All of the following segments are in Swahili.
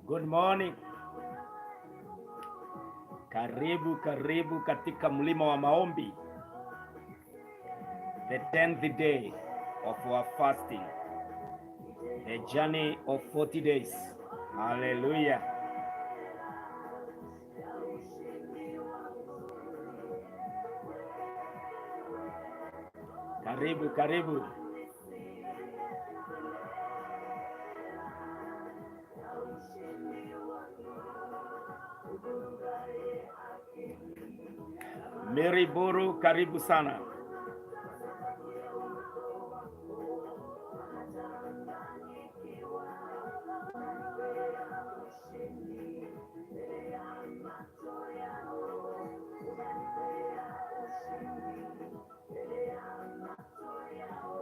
Good morning. Karibu katika mlima wa maombi. The 10th day of our fasting. A journey of 40 days. Hallelujah. Karibu. Mary Buru, karibu sana.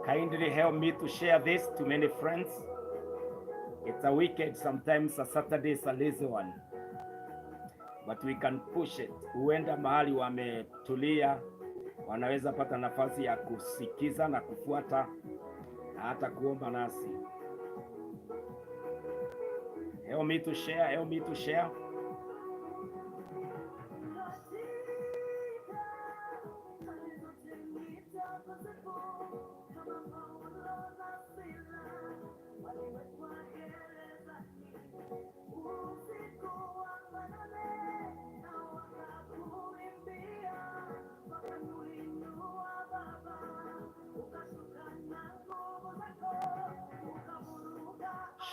Kindly help me to share this to many friends. It's a weekend, sometimes a Saturday is a lazy one. But we can push it. Huenda mahali wametulia, wanaweza pata nafasi ya kusikiza na kufuata na hata kuomba nasi. Help me to share.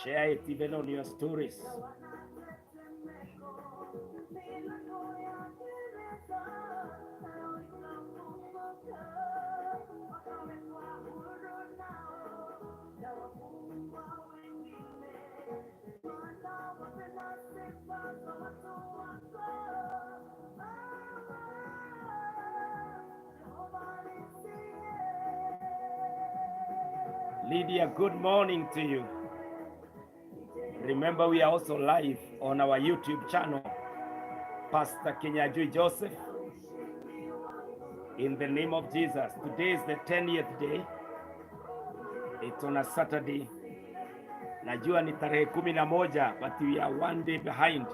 Share it even on your stories. Lydia, good morning to you. Remember, we are also live on our YouTube channel, Pastor Kenyajui Joseph. In the name of Jesus, today is the 10th day. It's on a Saturday. Najua ni tarehe 11, but we are one day behind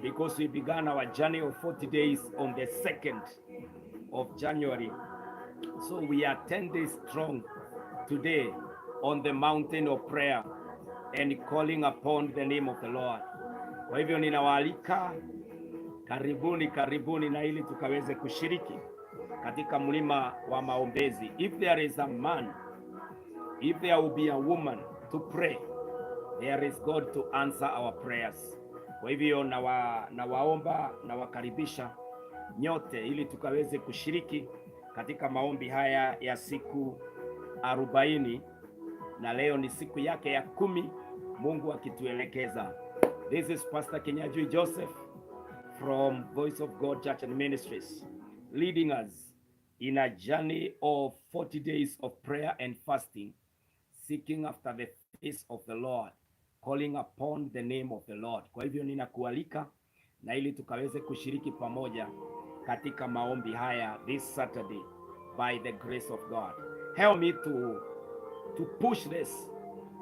because we began our journey of 40 days on the 2nd of January. So we are 10 days strong today on the mountain of prayer and calling upon the name of the Lord. Kwa hivyo ninawaalika, karibuni na ili tukaweze kushiriki katika mlima wa maombezi. If there is a man, if there will be a woman to pray, there is God to answer our prayers. Kwa hivyo nawaomba nawakaribisha nyote ili tukaweze kushiriki katika maombi haya ya siku 40, na leo ni siku yake ya 10, Mungu akituelekeza. This is Pastor Kinyajui Joseph from Voice of God Church and Ministries, leading us in a journey of 40 days of prayer and fasting, seeking after the face of the Lord, calling upon the name of the Lord. Kwa hivyo ninakualika na ili tukaweze kushiriki pamoja katika maombi haya this Saturday by the grace of God. Help me to push this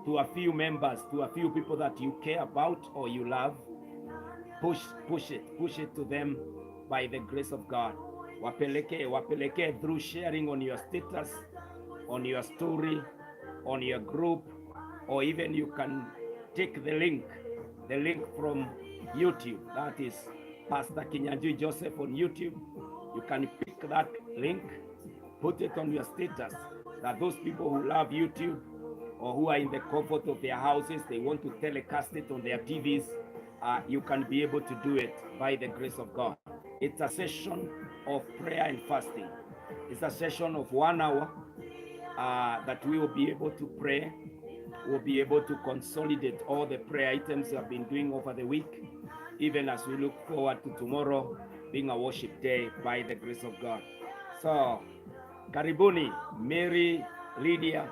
to a few members, to a few people that you care about or you love. Push it to them by the grace of God. Wapeleke through sharing on your status, on your story, on your group, or even you can take the link from YouTube. That is Pastor Kinyajui Joseph on YouTube. You can pick that link, put it on your status, that those people who love YouTube or who are in the comfort of their houses, they want to telecast it on their TVs, you can be able to do it by the grace of God. It's a session of prayer and fasting. It's a session of 1 hour that we will be able to pray. We'll be able to consolidate all the prayer items we have been doing over the week, even as we look forward to tomorrow being a worship day by the grace of God. So, karibuni, Mary, Lydia,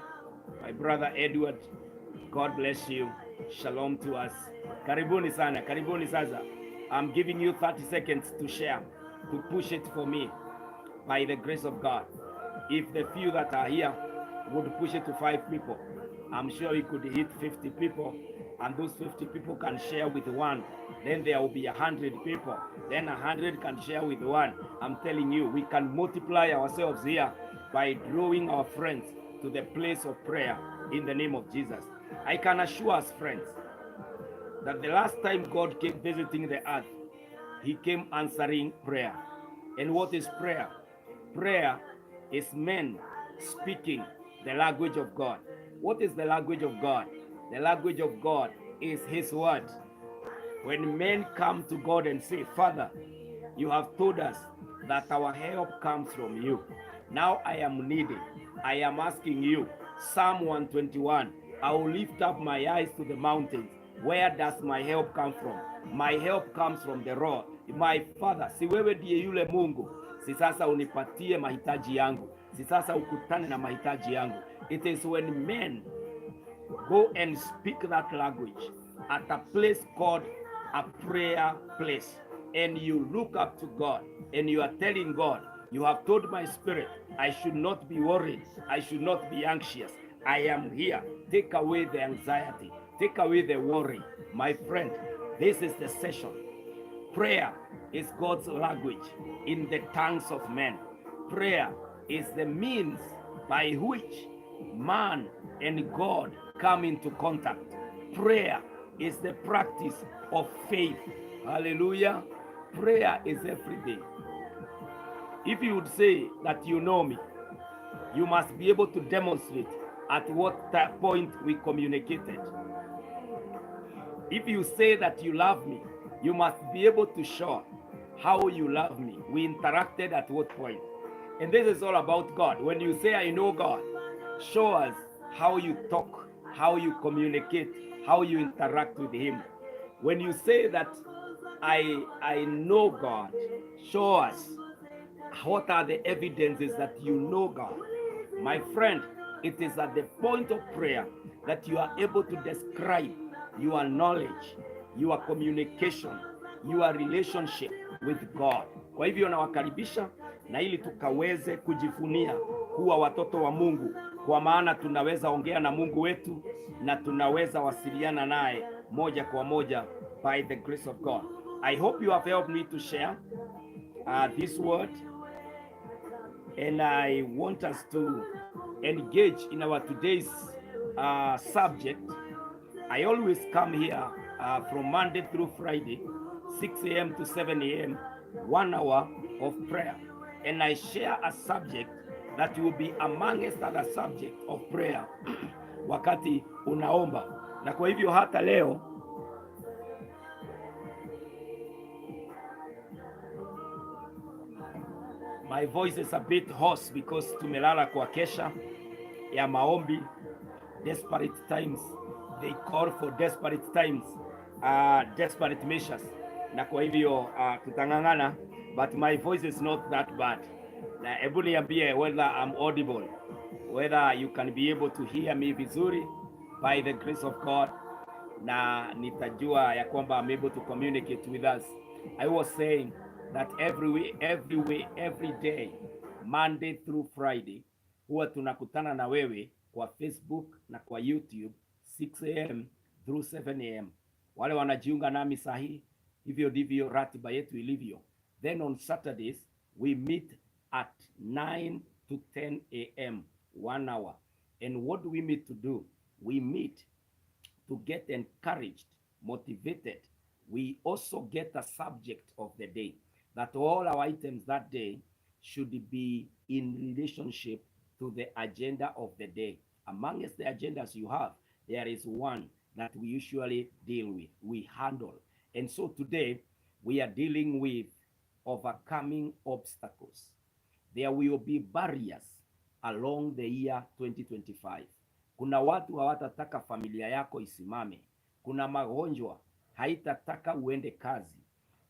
my brother Edward, God bless you. Shalom to us. Karibuni sana, karibuni sasa. I'm giving you 30 seconds to share, to push it for me by the grace of God. If the few that are here would push it to 5 people, I'm sure we could hit 50 people, and those 50 people can share with one. Then there will be 100 people. Then 100 can share with one. I'm telling you, we can multiply ourselves here by drawing our friends to the place of prayer in the name of Jesus. I can assure us, friends, that the last time God came visiting the earth, he came answering prayer. And what is prayer? Prayer is men speaking the language of God. What is the language of God? The language of God is his word. When men come to God and say, Father, you have told us that our help comes from you. Now I am needy. I am asking you. Psalm 121, I will lift up my eyes to the mountains. Where does my help come from? My help comes from the Lord. My Father, si wewe ndiye yule Mungu. Si sasa unipatie mahitaji yangu. Si sasa ukutane na mahitaji yangu. It is when men go and speak that language at a place called a prayer place, and you look up to God and you are telling God, you have told my spirit, I should not be worried. I should not be anxious. I am here. Take away the anxiety. Take away the worry. My friend, this is the session. Prayer is God's language in the tongues of men. Prayer is the means by which man and God come into contact. Prayer is the practice of faith. Hallelujah. Prayer is every day. If you would say that you know me, you must be able to demonstrate at what point we communicated. If you say that you love me, you must be able to show how you love me. We interacted at what point. And this is all about God. When you say, I know God, show us how you talk, how you communicate, how you interact with him. When you say that I know God, show us what are the evidences that you know God. My friend, it is at the point of prayer that you are able to describe your knowledge, your communication, your relationship with God. Kwa hivyo nawakaribisha na ili tukaweze kujifunia kuwa watoto wa Mungu, kwa maana tunaweza ongea na Mungu wetu na tunaweza wasiliana naye moja kwa moja by the grace of God. I hope you have helped me to share this word, and I want us to engage in our today's subject. I always come here from Monday through Friday, 6 a.m. to 7 a.m., 1 hour of prayer. And I share a subject that will be amongst other subject of prayer wakati unaomba. Na kwa hivyo hata leo My voice is a bit hoarse because tumelala kwa kesha ya maombi. Desperate times, they call for desperate times, desperate measures. Na kwa hivyo tutang'ang'ana, but my voice is not that bad. Na hebu niambie whether I'm audible, whether you can be able to hear me vizuri by the grace of God, na nitajua ya kwamba I'm able to communicate with us. I was saying that every day, Monday through Friday, huwa tunakutana na wewe kwa Facebook na kwa YouTube 6 am through 7 am. Wale wanajiunga nami sahi, hivyo ndivyo ratiba yetu ilivyo. Then on Saturdays we meet at 9 to 10 am, 1 hour. And what do we meet to do? We meet to get encouraged, motivated. We also get a subject of the day, that all our items that day should be in relationship to the agenda of the day. Amongst the agendas you have, there is one that we usually deal with, we handle. And so today, we are dealing with overcoming obstacles. There will be barriers along the year 2025. Kuna watu hawatataka familia yako isimame. Kuna magonjwa haitataka uende kazi.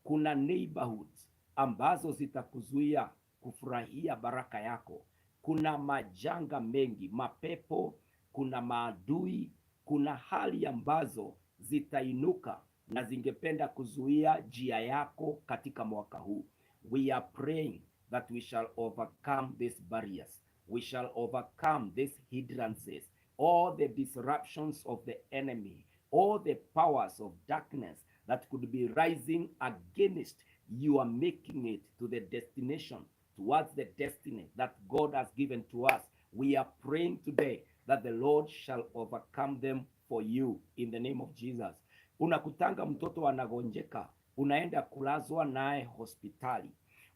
Kuna neighborhoods ambazo zitakuzuia kufurahia baraka yako. Kuna majanga mengi, mapepo, kuna maadui, kuna hali ambazo zitainuka na zingependa kuzuia njia yako katika mwaka huu. We are praying that we shall overcome these barriers. We shall overcome these hindrances, all the disruptions of the enemy, all the powers of darkness that could be rising against you are making it to the destination, towards the destiny that God has given to us. We are praying today that the Lord shall overcome them for you in the name of Jesus. Unakutanga mtoto anagonjeka, unaenda kulazwa naye hospitali.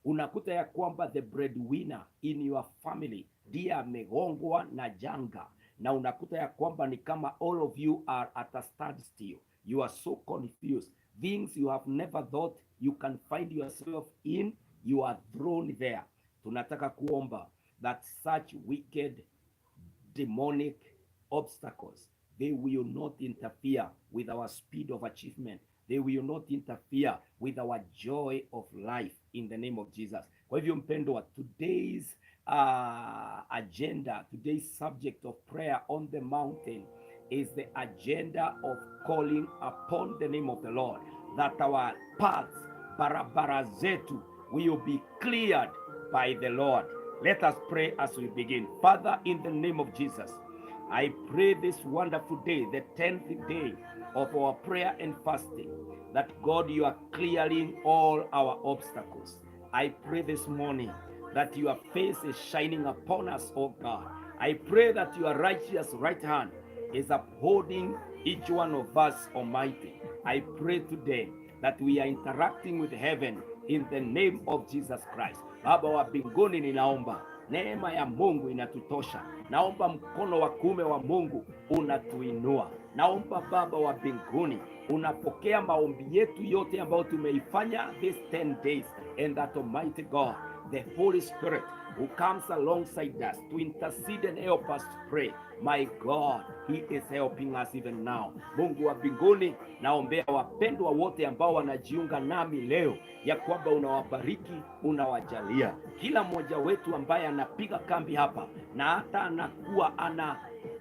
Unakuta ya kwamba the breadwinner in your family ndiye amegongwa na janga, na unakuta ya kwamba ni kama all of you are at a standstill. You are so confused. Things you have never thought you can find yourself in, you are thrown there. Tunataka kuomba that such wicked, demonic obstacles, they will not interfere with our speed of achievement. They will not interfere with our joy of life in the name of Jesus. Kwa hivyo mpendwa, today's agenda, today's subject of prayer on the mountain is the agenda of calling upon the name of the Lord, that our paths, barabara zetu, will be cleared by the Lord. Let us pray as we begin. Father, in the name of Jesus, I pray this wonderful day, the 10th day of our prayer and fasting, that God, you are clearing all our obstacles. I pray this morning that your face is shining upon us, oh God. I pray that your righteous right hand is upholding each one of us, Almighty. I pray today that we are interacting with heaven in the name of Jesus Christ. Baba wa mbinguni, ninaomba neema ya Mungu inatutosha. Naomba mkono wa kuume wa Mungu unatuinua. Naomba Baba wa mbinguni unapokea maombi yetu yote ambayo tumeifanya this 10 days, and that Almighty God, the Holy Spirit who comes alongside us to intercede and help us to pray. My God, he is helping us even now. Mungu wa mbinguni, naombea wapendwa wote ambao wanajiunga nami leo, ya kwamba unawabariki, unawajalia kila mmoja wetu ambaye anapiga kambi hapa na hata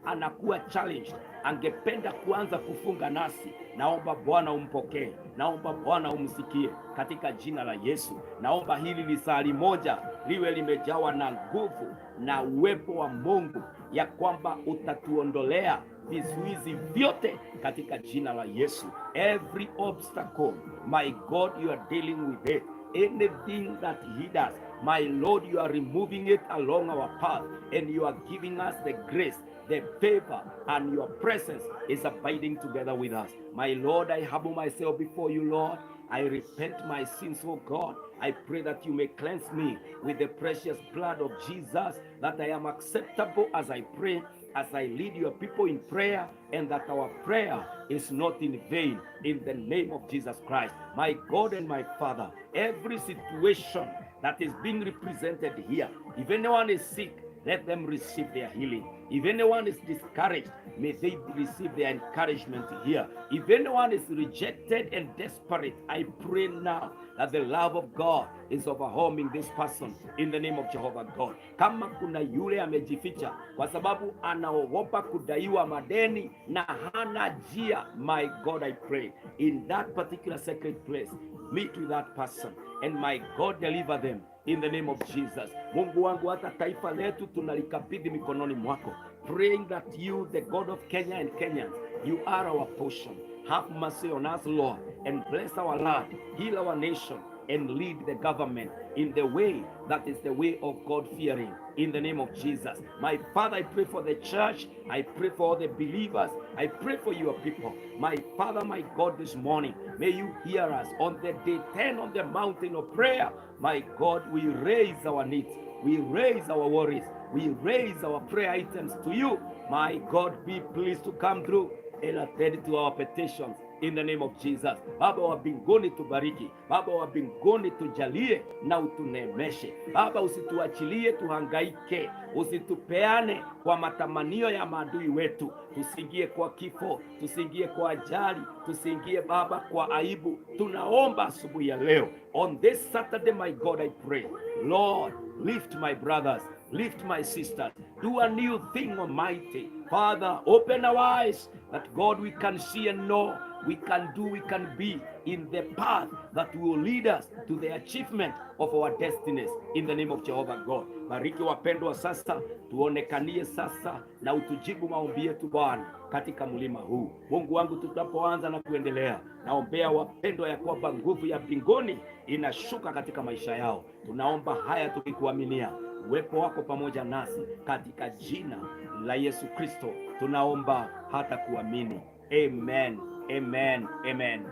anakuwa challenged, angependa kuanza kufunga nasi. Naomba Bwana umpokee, naomba Bwana umsikie katika jina la Yesu. Naomba hili lisali moja liwe limejawa na nguvu na uwepo wa Mungu, ya kwamba utatuondolea vizuizi vyote katika jina la Yesu. Every obstacle, my God, you are dealing with it. Anything that hinders, my Lord, you are removing it along our path, and you are giving us the grace, the favor, and your presence is abiding together with us. My Lord, I humble myself before you, Lord. I repent my sins, oh God. I pray that you may cleanse me with the precious blood of Jesus, that I am acceptable as I pray, as I lead your people in prayer, and that our prayer is not in vain, in the name of Jesus Christ. My God and my Father, every situation that is being represented here. If anyone is sick, let them receive their healing. If anyone is discouraged, may they receive their encouragement here. If anyone is rejected and desperate, I pray now that the love of God is overwhelming this person in the name of Jehovah God. Kama kuna yule amejificha kwa sababu anaogopa kudaiwa madeni na hana njia, my God, I pray in that particular sacred place, meet with that person and my God deliver them in the name of Jesus. Mungu wangu, hata taifa letu tunalikabidhi mikononi mwako, praying that you, the God of Kenya and Kenyans, you are our portion. Have mercy on us, Lord, and bless our land, heal our nation, and lead the government in the way that is the way of God-fearing, in the name of Jesus. My Father, I pray for the church. I pray for all the believers. I pray for your people. My Father, my God, this morning, may you hear us on the day 10 on the mountain of prayer. My God, we raise our needs. We raise our worries. We raise our prayer items to you. My God, be pleased to come through and attend to our petitions in the name of Jesus. Baba wa mbinguni, tubariki. Baba wa mbinguni, tujalie na utunemeshe. Baba, usituachilie tuhangaike, usitupeane kwa matamanio ya maadui wetu. Tusiingie kwa kifo, tusiingie kwa ajali, tusiingie Baba kwa aibu. Tunaomba asubuhi ya leo, on this Saturday, my God, I pray, Lord, lift my brothers, lift my sisters, do a new thing, Almighty Father. Open our eyes that, God, we can see and know, we can do, we can be in the path that will lead us to the achievement of our destinies in the name of Jehovah God. Bariki wapendwa sasa, tuonekanie sasa na utujibu maombi yetu Bwana katika mlima huu. Mungu wangu, tutapoanza na kuendelea, naombea wapendwa ya kwamba nguvu ya mbinguni inashuka katika maisha yao. Tunaomba haya tukikuaminia uwepo wako pamoja nasi, katika jina la Yesu Kristo tunaomba hata kuamini. Amen, amen, amen.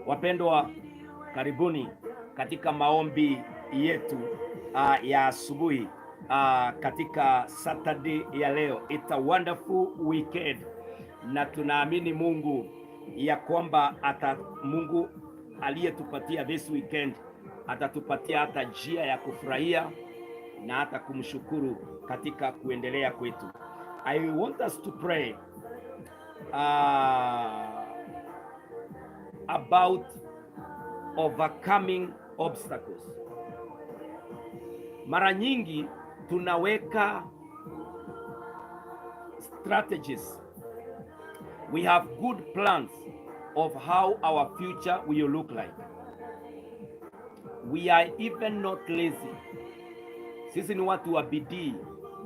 Wapendwa, karibuni katika maombi yetu ya asubuhi katika Saturday ya leo. It's a wonderful weekend, na tunaamini Mungu ya kwamba Mungu aliyetupatia this weekend atatupatia hata njia ya kufurahia na hata kumshukuru katika kuendelea kwetu. I want us to pray about overcoming obstacles. Mara nyingi tunaweka strategies. We have good plans of how our future will look like. We are even not lazy. Sisi ni watu wa bidii,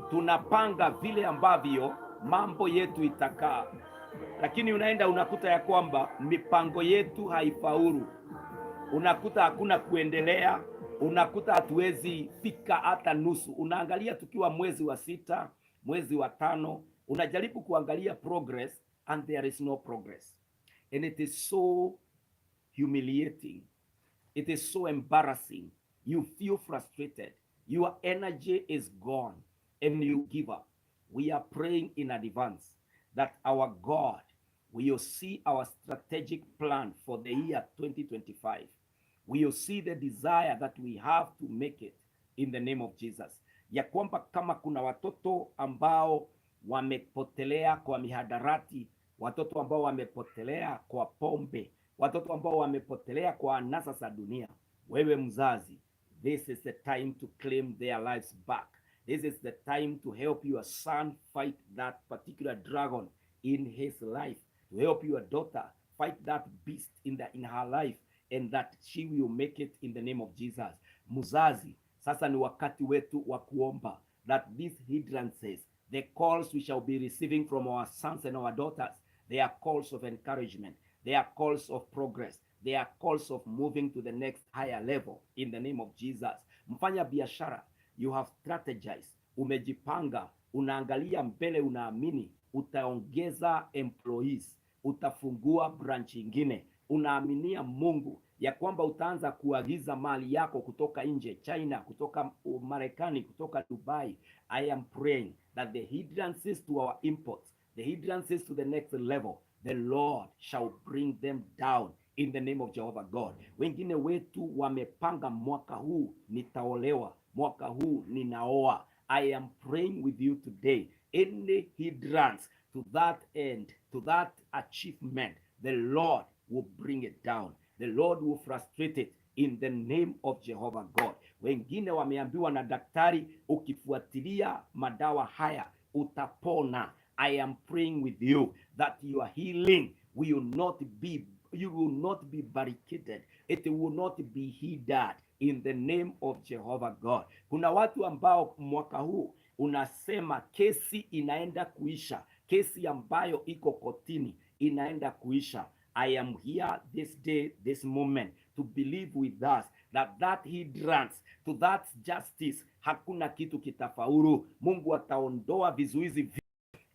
tunapanga vile ambavyo mambo yetu itakaa, lakini unakuta ya kwamba mipango yetu haifaulu. Unakuta hakuna kuendelea, unakuta hatuwezi fika hata nusu. Unaangalia tukiwa mwezi wa 6, mwezi wa 5, unajaribu kuangalia progress and there is no progress. And it is so humiliating. It is so embarrassing. You feel frustrated. Your energy is gone and you give up. We are praying in advance that our God will see our strategic plan for the year 2025. We will see the desire that we have to make it in the name of Jesus. Ya kwamba kama kuna watoto ambao wamepotelea kwa mihadarati, watoto ambao wamepotelea kwa pombe, watoto ambao wamepotelea kwa anasa za dunia, wewe mzazi, this is the time to claim their lives back. This is the time to help your son fight that particular dragon in his life, to help your daughter fight that beast in her life, and that she will make it in the name of Jesus. Mzazi, sasa ni wakati wetu wa kuomba that these hindrances, the calls we shall be receiving from our sons and our daughters, they are calls of encouragement, they are calls of progress, they are calls of moving to the next higher level in the name of Jesus. Mfanya biashara, you have strategized, umejipanga, unaangalia mbele, unaamini utaongeza employees, utafungua branch nyingine, unaaminia Mungu ya kwamba utaanza kuagiza mali yako kutoka nje, China, kutoka Marekani, kutoka Dubai. I am praying that the hindrances to our imports, the hindrances to the next level, the Lord shall bring them down in the name of Jehovah God. Wengine wetu wamepanga mwaka huu nitaolewa, mwaka huu ninaoa. I am praying with you today. Any hindrance to that end, to that achievement, the Lord will bring it down. The Lord will frustrate it in the name of Jehovah God. Wengine wameambiwa na daktari, ukifuatilia madawa haya utapona. I am praying with you that your healing will not be, you will not be barricaded. It will not be hindered in the name of Jehovah God. Kuna watu ambao mwaka huu unasema kesi inaenda kuisha, kesi ambayo iko kotini inaenda kuisha. I am here this day, this moment, to believe with us that hindrance to that justice, hakuna kitu kitafaulu. Mungu ataondoa vizuizi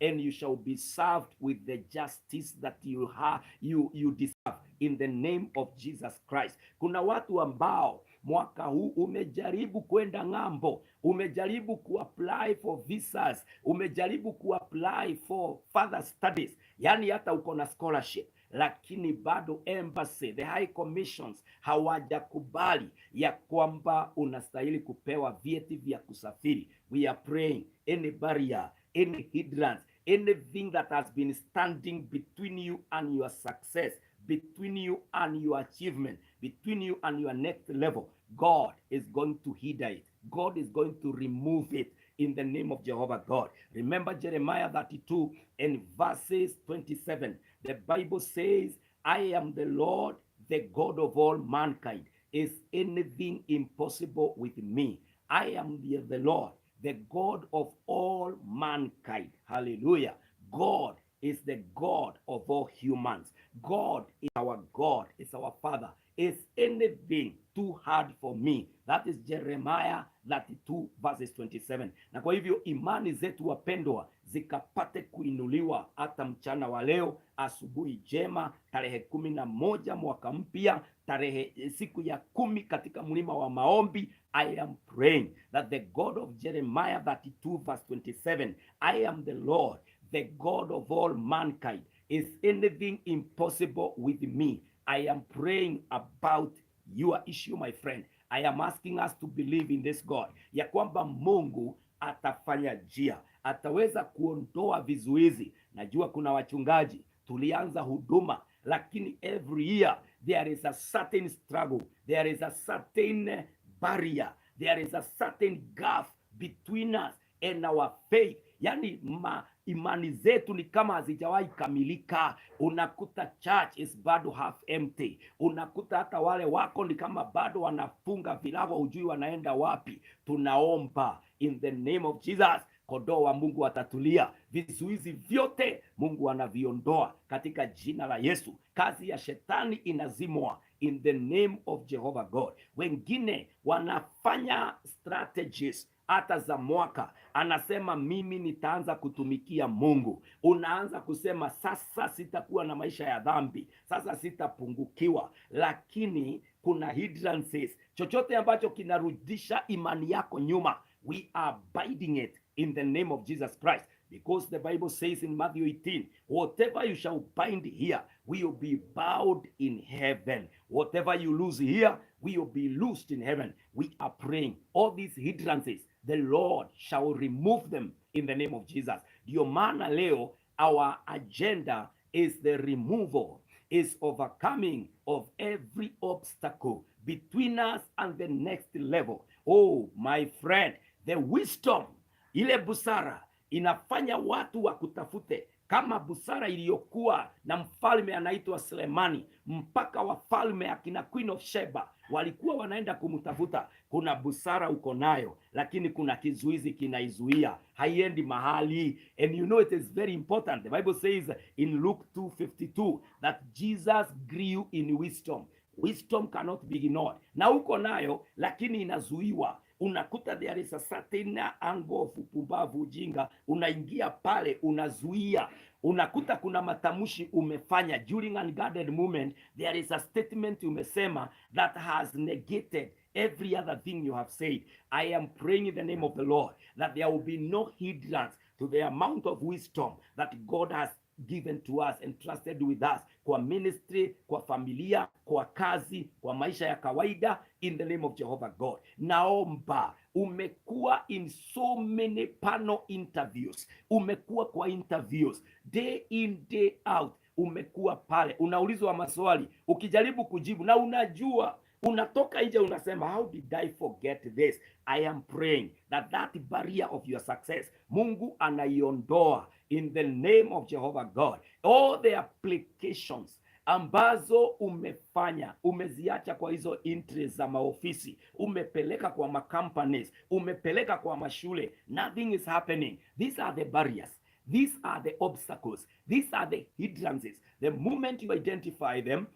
and you shall be served with the justice that you deserve in the name of Jesus Christ. Kuna watu ambao mwaka huu umejaribu kwenda ng'ambo, umejaribu kuapply for visas, umejaribu kuapply for further studies, yani hata uko na scholarship, lakini bado embassy, the high commissions hawajakubali ya kwamba unastahili kupewa vyeti vya kusafiri. We are praying any barrier, any hindrance, anything that has been standing between you and your success, between you and your achievement, between you and your next level, God is going to hinder it. God is going to remove it in the name of Jehovah God. Remember Jeremiah 32 and verses 27. The Bible says, I am the Lord, the God of all mankind. Is anything impossible with me? I am the Lord, the God of all mankind. Hallelujah. God is the God of all humans. God is our God, is our Father. Is anything too hard for me? That is Jeremiah 32 verses 27. Na kwa hivyo imani zetu wapendwa zikapate kuinuliwa hata mchana wa leo. Asubuhi jema, tarehe 11 mwaka mpya, tarehe siku ya 10 katika mlima wa maombi. I am praying that the God of Jeremiah 32 verse 27, I am the Lord, the God of all mankind. Is anything impossible with me? I am praying about your issue, my friend. I am asking us to believe in this God, ya kwamba Mungu atafanya njia, ataweza kuondoa vizuizi. Najua kuna wachungaji tulianza huduma, lakini every year there is a certain struggle, there is a certain barrier, there is a certain gap between us and our faith. Yani imani zetu ni kama hazijawahi kamilika. Unakuta church is bado half empty. Unakuta hata wale wako ni kama bado wanafunga vilago, hujui wanaenda wapi. Tunaomba in the name of Jesus, kondoo wa Mungu atatulia. Vizuizi vyote Mungu anaviondoa katika jina la Yesu. Kazi ya shetani inazimwa in the name of Jehovah God. Wengine wanafanya strategies hata za mwaka, anasema mimi nitaanza kutumikia Mungu. Unaanza kusema sasa sitakuwa na maisha ya dhambi, sasa sitapungukiwa. Lakini kuna hindrances, chochote ambacho kinarudisha imani yako nyuma, we are binding it in the name of Jesus Christ. Because the Bible says in Matthew 18, whatever you shall bind here will be bound in heaven. Whatever you lose here will be loosed in heaven. We are praying all these hindrances, the Lord shall remove them in the name of Jesus. Ndio maana leo our agenda is the removal, is overcoming of every obstacle between us and the next level. Oh my friend, the wisdom, ile busara inafanya watu wakutafute, kama busara iliyokuwa na mfalme anaitwa Sulemani, mpaka wafalme akina Queen of Sheba walikuwa wanaenda kumtafuta. Kuna busara uko nayo, lakini kuna kizuizi kinaizuia, haiendi mahali. And you know it is very important. The Bible says in Luke 2:52 that Jesus grew in wisdom. Wisdom cannot be ignored. Na uko nayo, lakini inazuiwa. Unakuta there is a certain angle of upumbavu, ujinga, unaingia pale, unazuia. Unakuta kuna matamushi umefanya during unguarded moment, there is a statement umesema that has negated every other thing you have said. I am praying in the name of the Lord that there will be no hindrance to the amount of wisdom that God has given to us and trusted with us, kwa ministry, kwa familia, kwa kazi, kwa maisha ya kawaida, in the name of Jehovah God. Naomba, umekuwa in so many panel interviews, umekuwa kwa interviews day in day out, umekuwa pale unaulizwa maswali, ukijaribu kujibu na unajua, unatoka nje unasema, how did I forget this? I am praying that barrier of your success Mungu anaiondoa in the name of Jehovah God. All the applications ambazo umefanya, umeziacha kwa hizo interest za maofisi, umepeleka kwa macompanies, umepeleka kwa mashule, nothing is happening. These are the barriers. These are the obstacles. These are the hindrances. The moment you identify them,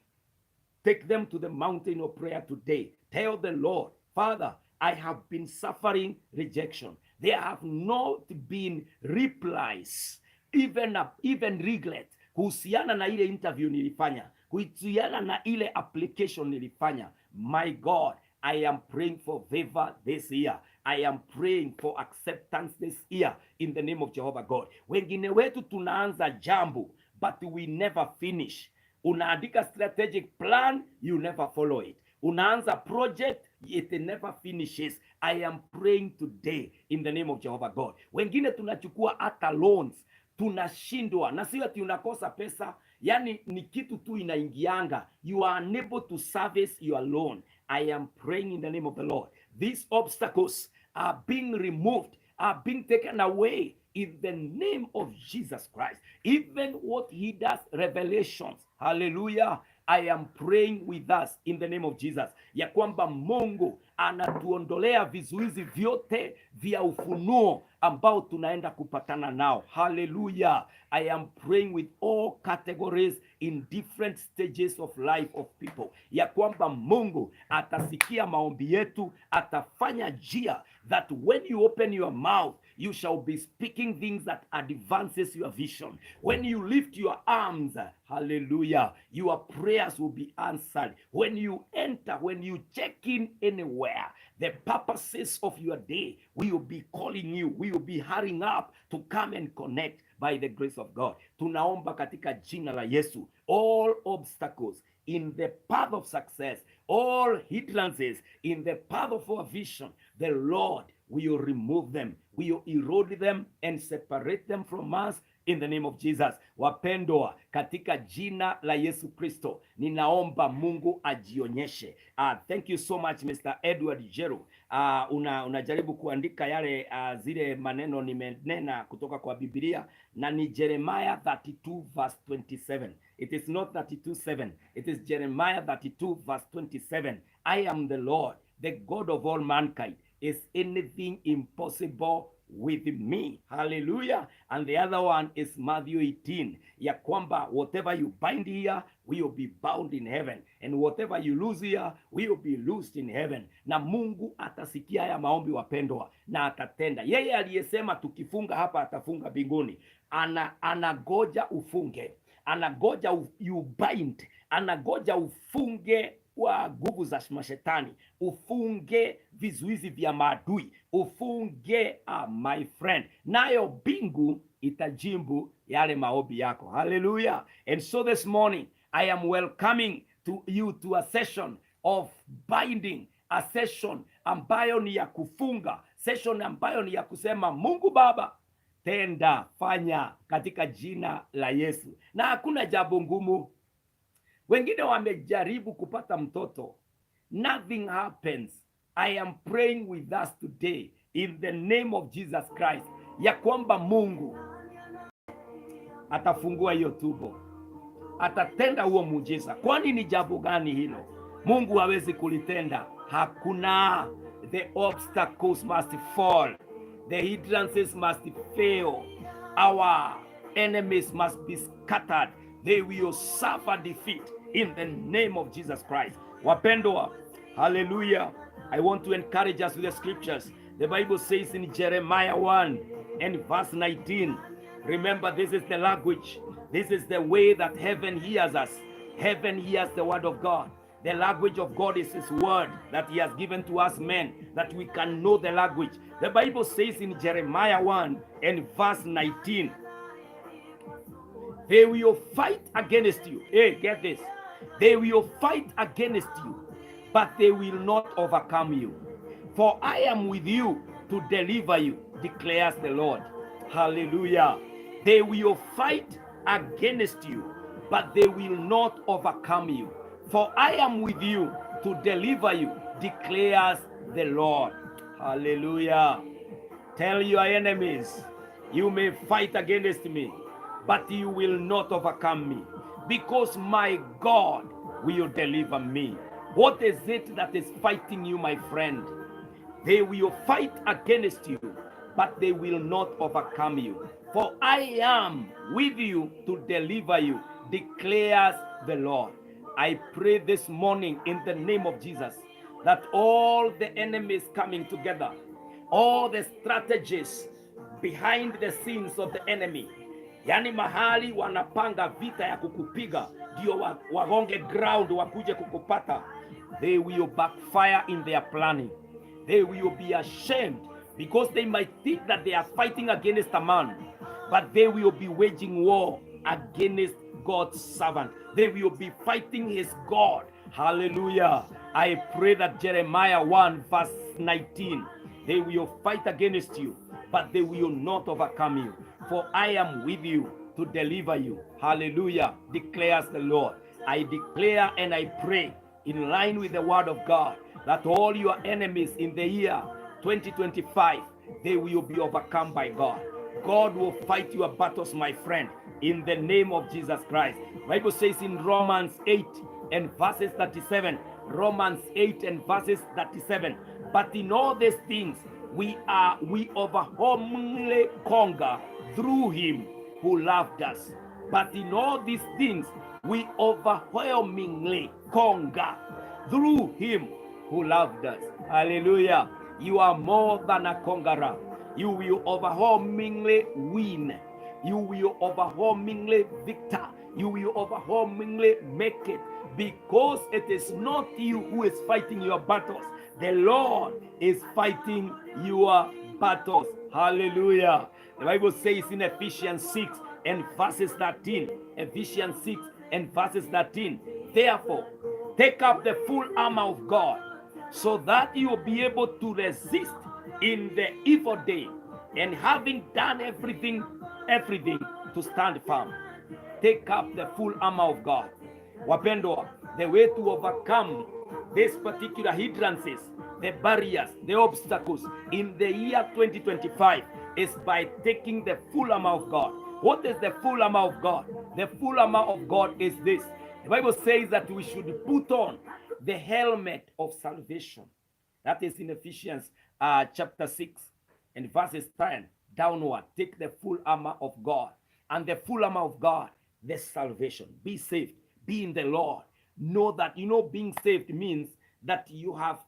take them to the mountain of prayer today. Tell the Lord, Father, I have been suffering rejection. There have not been replies, even regret, kuhusiana na ile interview nilifanya, kuhusiana na ile application nilifanya. My God, I am praying for favor this year. I am praying for acceptance this year in the name of Jehovah God. Wengine wetu tunaanza jambo, but we never finish. Unaandika strategic plan, you never follow it. Unaanza project, it never finishes. I am praying today in the name of Jehovah God. Wengine tunachukua hata loans, tunashindwa, na sio ati unakosa pesa, yani ni kitu tu inaingianga. You are unable to service your loan. I am praying in the name of the Lord. These obstacles are being removed, are being taken away in the name of Jesus Christ. Even what he does, revelations, hallelujah, I am praying with us in the name of Jesus, ya kwamba Mungu anatuondolea vizuizi vyote vya ufunuo ambao tunaenda kupatana nao. Hallelujah. I am praying with all categories in different stages of life of people, ya kwamba Mungu atasikia maombi yetu, atafanya njia, that when you open your mouth, you shall be speaking things that advances your vision. When you lift your arms, hallelujah, your prayers will be answered. When you enter, when you check in anywhere, the purposes of your day will be calling you, will be hurrying up to come and connect by the grace of God. Tunaomba katika jina la Yesu, all obstacles in the path of success, all hindrances in the path of our vision, the Lord will remove them, will erode them and separate them from us in the name of Jesus. Wapendwa, katika jina la Yesu Kristo, ninaomba Mungu ajionyeshe. Thank you so much Mr. Edward Jeru. Unajaribu kuandika yale zile maneno nimenena kutoka kwa Biblia, na ni Jeremiah 32 verse 27. It is not 32:7. It is Jeremiah 32 verse 27. I am the Lord, the God of all mankind. Is anything impossible with me? Hallelujah. And the other one is Matthew 18, ya kwamba whatever you bind here will be bound in heaven, and whatever you lose here will be loosed in heaven. Na Mungu atasikia ya maombi wapendwa, na atatenda. Yeye aliyesema tukifunga hapa atafunga mbinguni, anagoja ufunge, anagoja you bind, anagoja ufunge wa nguvu za mashetani, ufunge vizuizi vya maadui, ufunge my friend, nayo bingu itajimbu yale maombi yako. Hallelujah. And so this morning I am welcoming to you to a session of binding, a session ambayo ni ya kufunga, session ambayo ni ya kusema Mungu Baba, tenda, fanya katika jina la Yesu. Na hakuna jambo ngumu. Wengine wamejaribu kupata mtoto, nothing happens. I am praying with us today in the name of Jesus Christ, ya kwamba Mungu atafungua hiyo tumbo, atatenda huo muujiza. Kwani ni jambo gani hilo Mungu hawezi kulitenda? Hakuna. The obstacles must fall, the hindrances must fail, our enemies must be scattered, they will suffer defeat in the name of Jesus Christ. Wapendwa, hallelujah. I want to encourage us with the scriptures. The Bible says in Jeremiah 1 and verse 19, remember, this is the language, this is the way that heaven hears us. Heaven hears the word of God. The language of God is his word that he has given to us men, that we can know the language. The Bible says in Jeremiah 1 and verse 19, They will fight against you. Hey, get this. They will fight against you, but they will not overcome you. For I am with you to deliver you, declares the Lord. Hallelujah. They will fight against you, but they will not overcome you. For I am with you to deliver you, declares the Lord. Hallelujah. Tell your enemies, you may fight against me, but you will not overcome me, because my God will deliver me. What is it that is fighting you, my friend? They will fight against you, but they will not overcome you. For I am with you to deliver you, declares the Lord. I pray this morning in the name of Jesus that all the enemies coming together, all the strategies behind the scenes of the enemy, yani mahali wanapanga vita ya kukupiga ndio wagonge ground wakuje kukupata, they will backfire in their planning. They will be ashamed because they might think that they are fighting against a man, but they will be waging war against God's servant. They will be fighting his God. Hallelujah. I pray that Jeremiah 1 verse 19, they will fight against you, but they will not overcome you. For I am with you to deliver you. Hallelujah, declares the Lord. I declare and I pray in line with the word of God that all your enemies in the year 2025, they will be overcome by God. God will fight your battles, my friend, in the name of Jesus Christ. The Bible says in Romans 8 and verses 37, Romans 8 and verses 37, but in all these things we overwhelmingly conquer through him who loved us. But in all these things we overwhelmingly conquer through him who loved us. Hallelujah. You are more than a conqueror. You will overwhelmingly win. You will overwhelmingly victor. You will overwhelmingly make it, because it is not you who is fighting your battles. The Lord is fighting your battles. Hallelujah. The Bible says in Ephesians 6 and verses 13, Ephesians 6 and verses 13, therefore, take up the full armor of God, so that you will be able to resist in the evil day, and having done everything to stand firm. Take up the full armor of God. Wapendwa, the way to overcome these particular hindrances, the barriers, the obstacles in the year 2025 is by taking the full armor of God. What is the full armor of God? The full armor of God is this. The Bible says that we should put on the helmet of salvation. That is in Ephesians chapter 6 and verses 10 downward. Take the full armor of God. And the full armor of God, the salvation. Be saved. Be in the Lord. Know that, being saved means that you have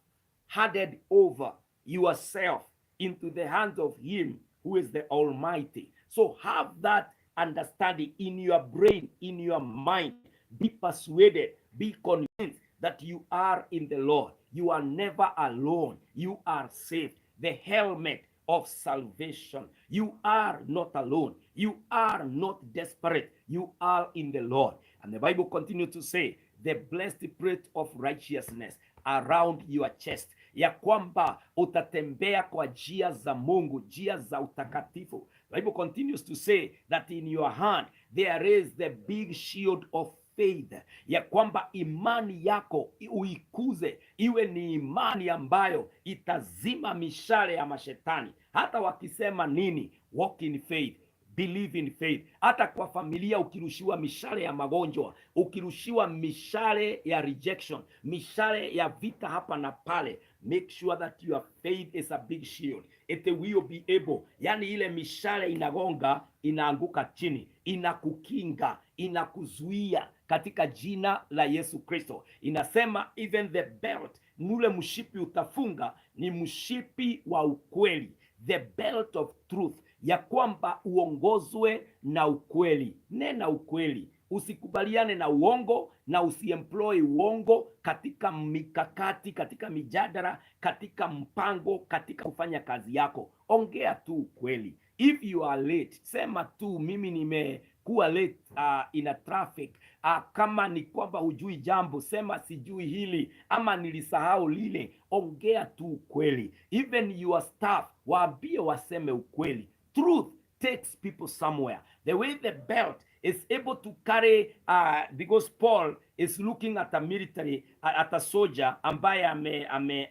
handed over yourself into the hands of him who is the Almighty. So have that understanding in your brain, in your mind. Be persuaded, be convinced that you are in the Lord. You are never alone. You are saved. The helmet of salvation. You are not alone. You are not desperate. You are in the Lord. And the Bible continues to say, the blessed plate of righteousness around your chest, ya kwamba utatembea kwa njia za Mungu, njia za utakatifu. The Bible continues to say that in your hand there is the big shield of faith, ya kwamba imani yako uikuze, iwe ni imani ambayo itazima mishale ya mashetani. Hata wakisema nini, walk in faith, believe in faith. Hata kwa familia ukirushiwa mishale ya magonjwa, ukirushiwa mishale ya rejection, mishale ya vita hapa na pale, make sure that your faith is a big shield. It will be able, yani ile mishale inagonga, inaanguka chini, inakukinga, inakuzuia katika jina la Yesu Kristo. Inasema even the belt, nule mshipi utafunga ni mshipi wa ukweli, the belt of truth, ya kwamba uongozwe na ukweli. Nena ukweli, usikubaliane na uongo na usiemploy uongo katika mikakati, katika mijadala, katika mpango, katika kufanya kazi yako. Ongea tu ukweli. If you are late, sema tu mimi kuwa late in a traffic. Kama ni kwamba hujui jambo, sema sijui hili ama nilisahau lile. Ongea tu ukweli. Even your staff, waambie waseme ukweli. Truth takes people somewhere. The way the belt is able to carry, because Paul is looking at a military, at a soldier ambaye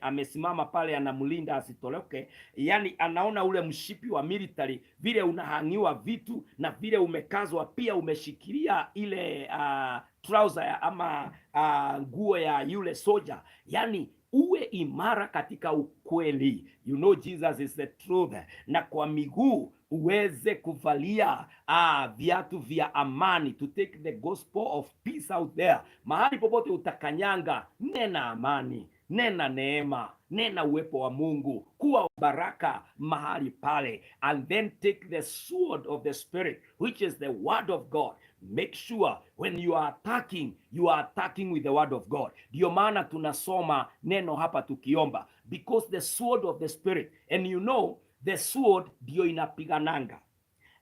amesimama pale anamlinda asitoroke. Yani anaona ule mshipi wa military vile unahangiwa vitu na vile umekazwa, pia umeshikilia ile trouser ama nguo ya yule soldier. Yani uwe imara katika ukweli. You know Jesus is the truth. Na kwa miguu uweze kuvalia viatu vya amani, to take the gospel of peace out there. Mahali popote utakanyanga, nena amani, nena neema, nena uwepo wa Mungu, kuwa baraka mahali pale. And then take the sword of the Spirit, which is the word of God. Make sure when you are attacking with the word of God. Ndio maana tunasoma neno hapa tukiomba, because the sword of the Spirit, and you know the sword ndio inapigananga.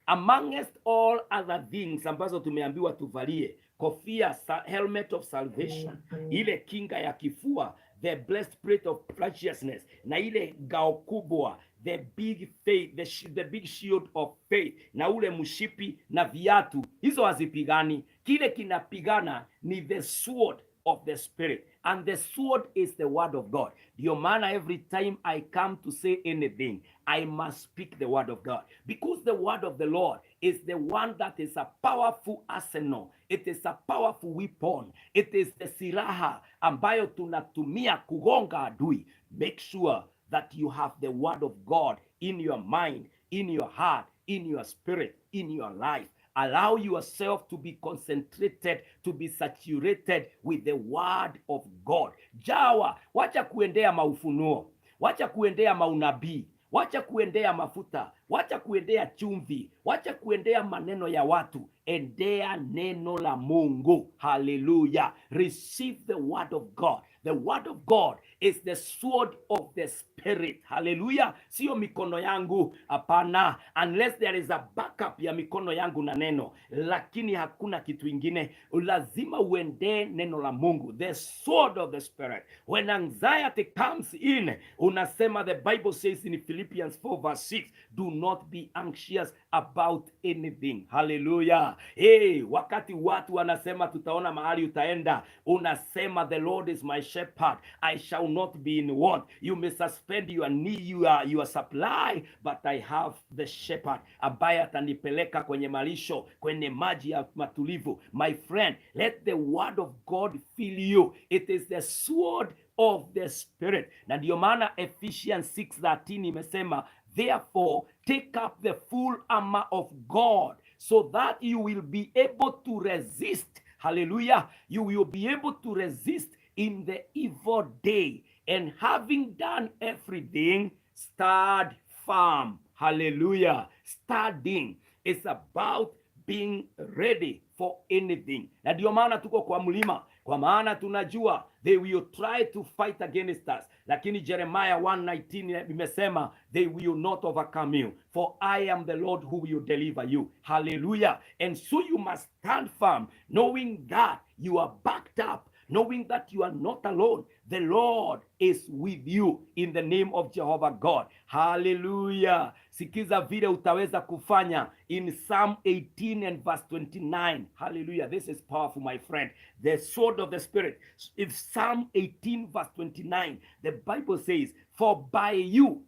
Amongst all other things ambazo tumeambiwa tuvalie, kofia, helmet of salvation, ile kinga ya kifua, the breastplate of righteousness, na ile ngao kubwa, the big faith, the big shield of faith, na ule mshipi na viatu. Hizo hazipigani. Kile kinapigana ni the sword of the Spirit, and the sword is the word of God. Ndio maana every time I come to say anything, I must speak the word of God, because the word of the Lord is the one that is a powerful arsenal. It is a powerful weapon. It is the silaha ambayo tunatumia kugonga adui. Make sure that you have the word of God in your mind, in your heart, in your spirit, in your life. Allow yourself to be concentrated, to be saturated with the word of God. Jawa, wacha kuendea maufunuo, wacha kuendea maunabii, wacha kuendea mafuta, wacha kuendea chumvi, wacha kuendea maneno ya watu. Endea neno la Mungu. Hallelujah. Receive the word of God. The word of God is the sword of the Spirit. Hallelujah. Sio mikono yangu, hapana. Unless there is a backup ya mikono yangu na neno, lakini hakuna kitu ingine. Lazima uende neno la Mungu. The sword of the Spirit. When anxiety comes in, unasema, the Bible says in Philippians 4 verse 6, do not be anxious about anything. Hallelujah. Hey, wakati watu wanasema tutaona mahali utaenda, unasema the Lord is my shepherd, I shall not be in want. You may suspend your need, your supply, but I have the shepherd ambaye atanipeleka kwenye malisho, kwenye maji ya matulivu. My friend, let the word of God fill you. It is the sword of the Spirit. Na ndio maana Ephesians 6:13 imesema, therefore take up the full armor of God, so that you will be able to resist. Hallelujah. You will be able to resist in the evil day, and having done everything, stand firm. Hallelujah. Standing is about being ready for anything. Na ndio maana tuko kwa mlima, kwa maana tunajua they will try to fight against us, lakini Jeremiah 1:19 imesema, they will not overcome you, for I am the Lord who will deliver you. Hallelujah. And so you must stand firm, knowing that you are backed up, knowing that you are not alone. The Lord is with you in the name of Jehovah God. Hallelujah. Sikiza vile utaweza kufanya in Psalm 18 and verse 29. Hallelujah. This is powerful, my friend. The sword of the Spirit. In Psalm 18 verse 29, the Bible says, for by you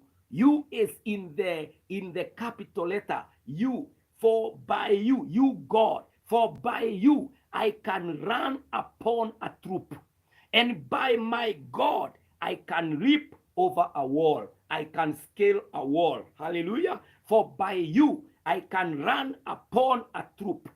is in the capital letter, you, for by you God, for by you I can run upon a troop, and by my God I can leap over a wall. I can scale a wall. Hallelujah. For by you I can run upon a troop,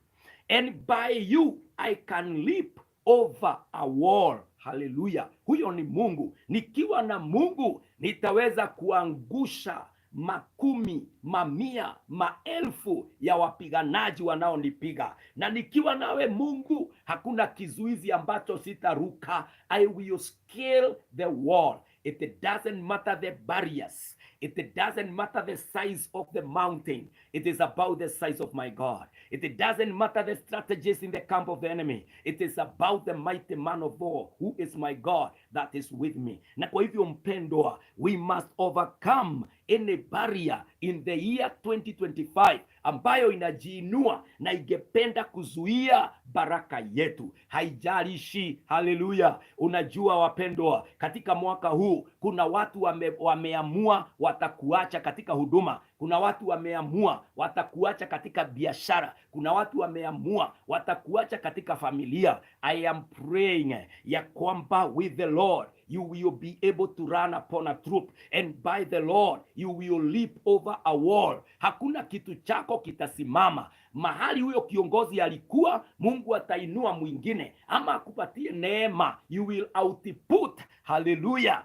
and by you I can leap over a wall. Hallelujah. Huyo ni Mungu. Nikiwa na Mungu nitaweza kuangusha makumi, mamia, maelfu ya wapiganaji wanaonipiga. Na nikiwa nawe Mungu, hakuna kizuizi ambacho sitaruka. I will scale the wall. It doesn't matter the barriers. It doesn't matter the size of the mountain. It is about the size of my God. It doesn't matter the strategies in the camp of the enemy. It is about the mighty man of war, who is my God, that is with me. Na kwa hivyo mpendwa, we must overcome any barrier in the year 2025 ambayo inajiinua na ingependa kuzuia baraka yetu. Haijalishi, haleluya. Unajua wapendwa, katika mwaka huu kuna watu wameamua watakuacha katika huduma. Kuna watu wameamua watakuacha katika biashara. Kuna watu wameamua watakuacha katika familia. I am praying ya kwamba with the Lord you will be able to run upon a troop, and by the Lord you will leap over a wall. Hakuna kitu chako kitasimama. Mahali huyo kiongozi alikuwa, Mungu atainua mwingine ama akupatie neema. You will output. Haleluya.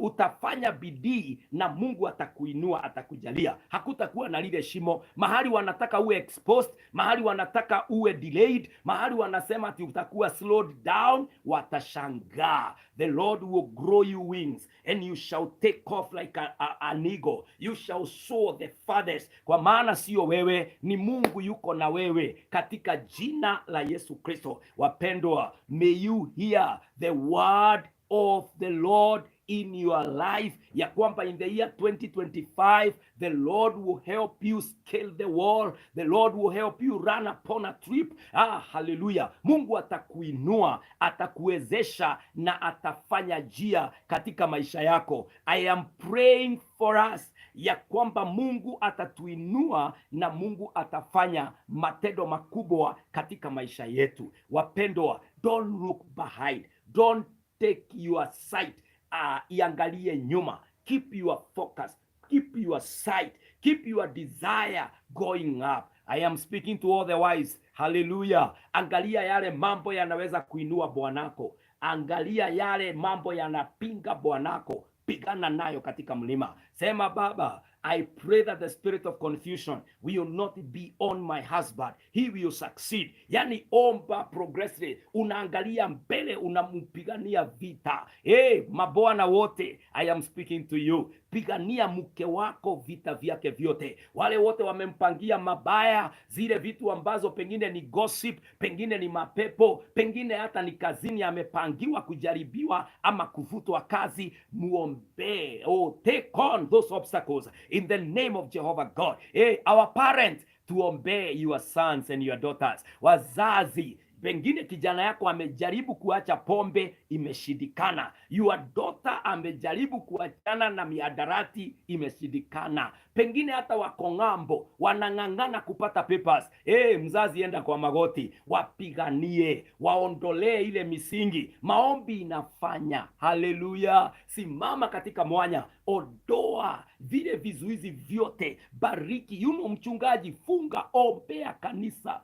Utafanya bidii na Mungu atakuinua, atakujalia. Hakutakuwa na lile shimo. Mahali wanataka uwe exposed, mahali wanataka uwe delayed, mahali wanasema ati utakuwa slowed down, watashangaa. The Lord will grow you wings and you shall take off like an eagle. You shall soar the farthest. Kwa maana sio wewe, ni Mungu yuko na wewe, katika jina la Yesu Kristo. Wapendwa, may you hear the word of the Lord in your life, ya kwamba in the year 2025 the Lord will help you scale the wall. The Lord will help you run upon a trip. Hallelujah. Mungu atakuinua, atakuwezesha na atafanya njia katika maisha yako. I am praying for us ya kwamba Mungu atatuinua na Mungu atafanya matendo makubwa katika maisha yetu. Wapendwa, don't look behind. Don't take your sight. Iangalie nyuma. Keep your focus. Keep your sight. Keep your desire going up. I am speaking to all the wise. Hallelujah. Angalia yale mambo yanaweza kuinua bwanako. Angalia yale mambo yanapinga bwanako. Pigana nayo katika mlima. Sema, Baba, I pray that the spirit of confusion will not be on my husband. He will succeed. Yani omba progressively. Unaangalia mbele, unampigania vita. Mabwana wote, I am speaking to you. Pigania mke wako vita vyake vyote. Wale wote wamempangia mabaya, zile vitu ambazo pengine ni gossip, pengine ni mapepo, pengine hata ni kazini amepangiwa kujaribiwa ama kufutwa kazi, muombe. Take on those obstacles in the name of Jehovah God. Our parents, tuombe your sons and your daughters. Wazazi, pengine kijana yako amejaribu kuacha pombe, imeshindikana. Your daughter amejaribu kuachana na miadarati, imeshindikana. Pengine hata wako ng'ambo, wanang'ang'ana kupata papers. Mzazi, enda kwa magoti, wapiganie, waondolee ile misingi. Maombi inafanya. Haleluya. Simama katika mwanya, ondoa vile vizuizi vyote, bariki. Mchungaji, funga, ombea kanisa.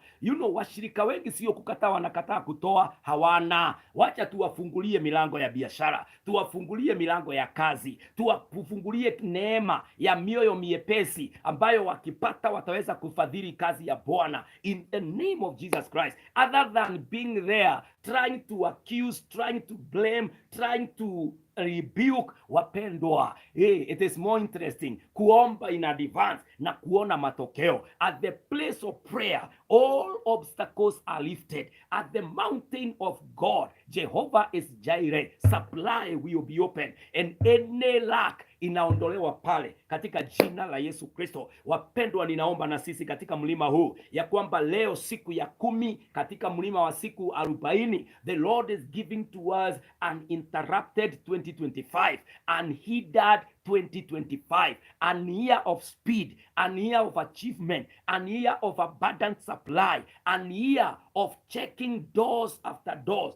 Washirika wengi sio kukataa, wanakataa kutoa, hawana. Wacha tuwafungulie milango ya biashara, tuwafungulie milango ya kazi, tuwafungulie neema ya mioyo miepesi ambayo wakipata wataweza kufadhili kazi ya Bwana, in the name of Jesus Christ. Other than being there trying to accuse, trying to blame, trying to rebuke, wapendwa, it is more interesting kuomba in advance na kuona matokeo. At the place of prayer, all obstacles are lifted. At the mountain of God, Jehovah is Jireh, supply will be open, and any lack inaondolewa pale katika jina la Yesu Kristo. Wapendwa, ninaomba na sisi katika mlima huu ya kwamba leo siku ya 10 katika mlima wa siku 40, the Lord is giving to us an interrupted 2025, unhindered 2025, an year of speed, an year of achievement, an year of abundant supply, an year of checking doors after doors.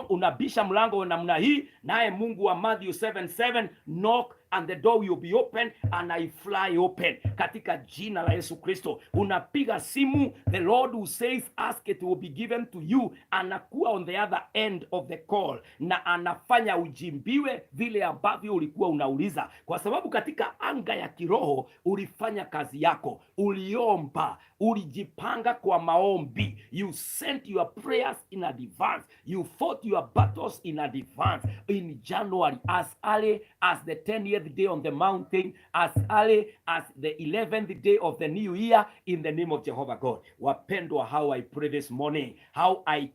Unabisha mlango namna hii, naye Mungu wa Matthew 7:7, knock and the door will be open and I fly open katika jina la Yesu Kristo. Unapiga simu, the Lord who says ask it will be given to you, anakuwa on the other end of the call na anafanya ujimbiwe vile ambavyo ulikuwa unauliza, kwa sababu katika anga ya kiroho ulifanya kazi yako, uliomba, ulijipanga kwa maombi, you sent your prayers in advance, you fought your battles in advance. In January, as early as the 10th day on the mountain, as early as the 11th day of the new year, in the name of Jehovah God. Wapendwa, how I pray this morning, how I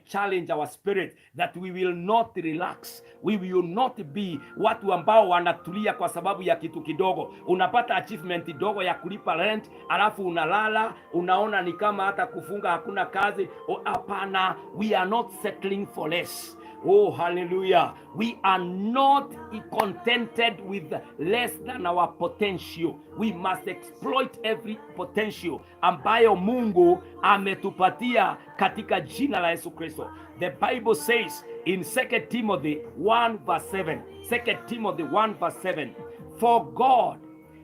challenge our spirit that we will not relax, we will not be watu ambao wanatulia kwa sababu ya kitu kidogo. Unapata achievement dogo ya kulipa rent, alafu unalala, unaona ni kama hata kufunga hakuna kazi. Hapana, we are not settling for less. Oh, hallelujah. We are not contented with less than our potential. We must exploit every potential ambayo Mungu ametupatia katika jina la Yesu Kristo. The Bible says in 2 Timothy 1 verse 7, 2 Timothy 1 verse 7, for God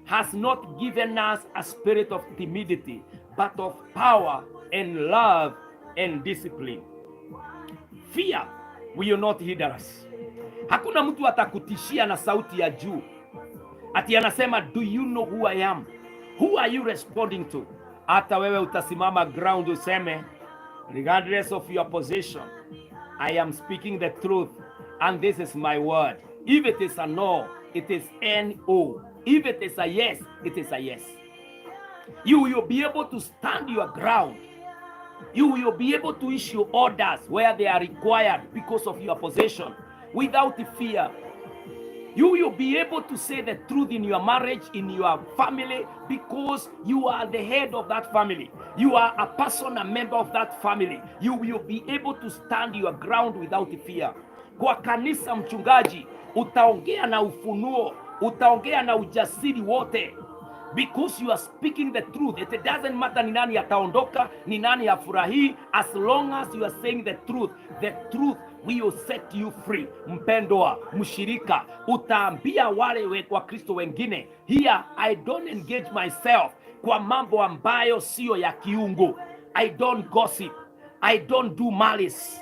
has not given us a spirit of timidity, but of power and love and discipline. Fear will not hinder us. Hakuna mtu atakutishia na sauti ya juu ati anasema do you know who I am? Who are you responding to? Hata wewe utasimama ground useme regardless of your position, I am speaking the truth and this is my word. If it is a no, it is no. If it is a yes, it is a yes. You will be able to stand your ground. You will be able to issue orders where they are required because of your possession without fear. You will be able to say the truth in your marriage, in your family, because you are the head of that family. You are a person, a member of that family. You will be able to stand your ground without fear. Kwa kanisa, mchungaji, utaongea na ufunuo, utaongea na ujasiri wote. Because you are speaking the truth. It doesn't matter ni nani ataondoka, ni nani afurahi, as long as you are saying the truth will set you free. Mpendwa, mshirika, utaambia wale wa Kristo wengine, here I don't engage myself kwa mambo ambayo sio ya kiungu. I don't gossip, I don't do malice,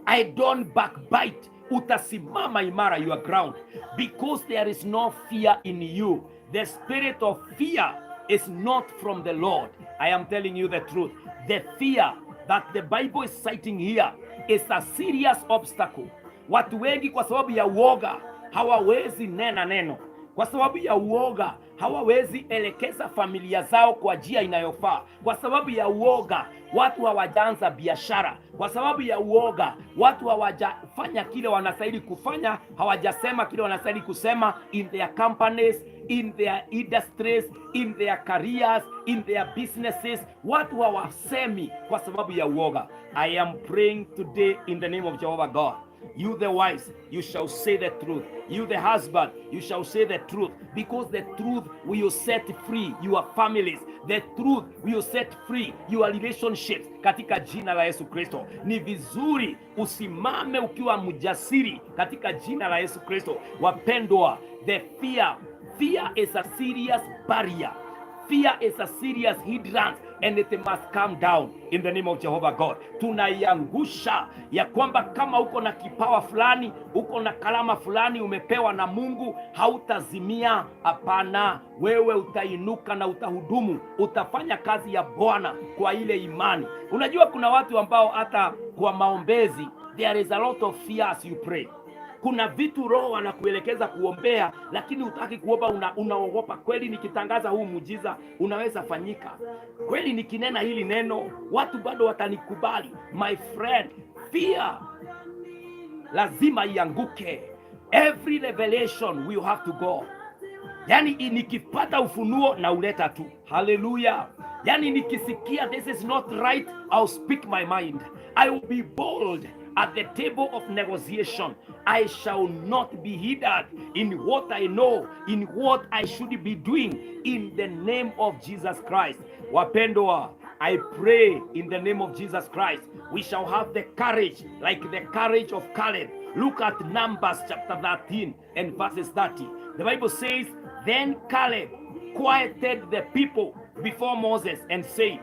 I don't backbite. Utasimama imara your ground because there is no fear in you. The spirit of fear is not from the Lord. I am telling you the truth. The fear that the Bible is citing here is a serious obstacle. Watu wengi kwa sababu ya uoga hawawezi nena neno. Kwa sababu ya uoga hawawezi elekeza familia zao kwa njia inayofaa. Kwa sababu ya uoga watu hawajaanza biashara. Kwa sababu ya uoga watu hawajafanya kile wanastahili kufanya, hawajasema kile wanastahili kusema in their companies, in their industries, in their careers, in their businesses. Watu hawasemi kwa sababu ya uoga. I am praying today in the name of Jehovah God. You the wives, you shall say the truth. You the husband, you shall say the truth, because the truth will set free your families. The truth will set free your relationships katika jina la Yesu Kristo. Ni vizuri usimame ukiwa mjasiri katika jina la Yesu Kristo. Wapendwa, the fear is a serious barrier. Fear is a serious hindrance and it must come down in the name of Jehovah God. Tunaiangusha ya kwamba kama uko na kipawa fulani, uko na kalama fulani umepewa na Mungu, hautazimia. Hapana, wewe utainuka na utahudumu, utafanya kazi ya Bwana kwa ile imani. Unajua kuna watu ambao hata kwa maombezi there is a lot of fear as you pray. Kuna vitu roho anakuelekeza kuombea, lakini hutaki kuomba, unaogopa. Kweli nikitangaza huu muujiza unaweza fanyika? Kweli nikinena hili neno watu bado watanikubali? My friend, fear lazima ianguke. Every revelation will have to go. Yani nikipata ufunuo na uleta tu. Hallelujah. Yani nikisikia this is not right, I'll speak my mind. I will be bold at the table of negotiation. I shall not be hindered in what I know, in what I should be doing, in the name of Jesus Christ. Wapendwa, I pray in the name of Jesus Christ, we shall have the courage, like the courage of Caleb. Look at Numbers chapter 13 and verses 30. The Bible says, then Caleb quieted the people before Moses and said,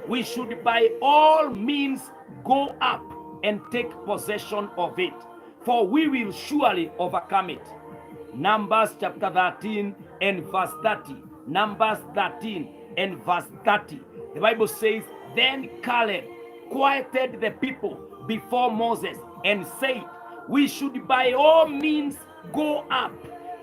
we should by all means go up and take possession of it, for we will surely overcome it. Numbers chapter 13 and verse 30. Numbers 13 and verse 30. The Bible says, then Caleb quieted the people before Moses and said, we should by all means go up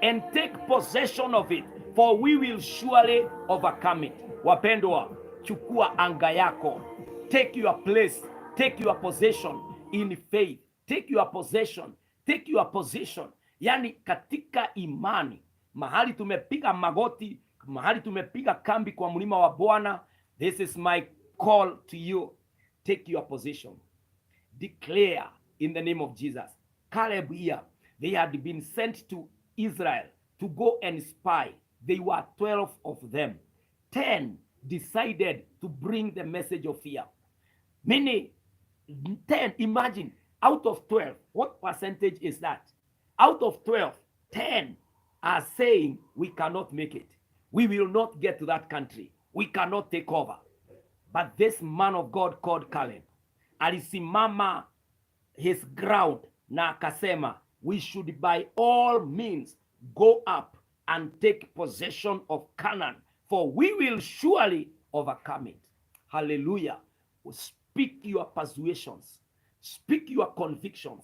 and take possession of it, for we will surely overcome it. Wapendwa, chukua anga yako. Take your place, take your possession in faith. Take your possession, take your position. Yani katika imani, mahali tumepiga magoti, mahali tumepiga kambi kwa mlima wa Bwana. This is my call to you. Take your position. Declare in the name of Jesus. Caleb here, they had been sent to Israel to go and spy. They were 12 of them. 10 decided to bring the message of fear. Many 10, imagine, out of 12, what percentage is that? Out of 12, 10 are saying we cannot make it. We will not get to that country. We cannot take over. But this man of God called Caleb, alisimama his ground na akasema, we should by all means go up and take possession of Canaan, for we will surely overcome it. Hallelujah. Speak your persuasions. Speak your convictions.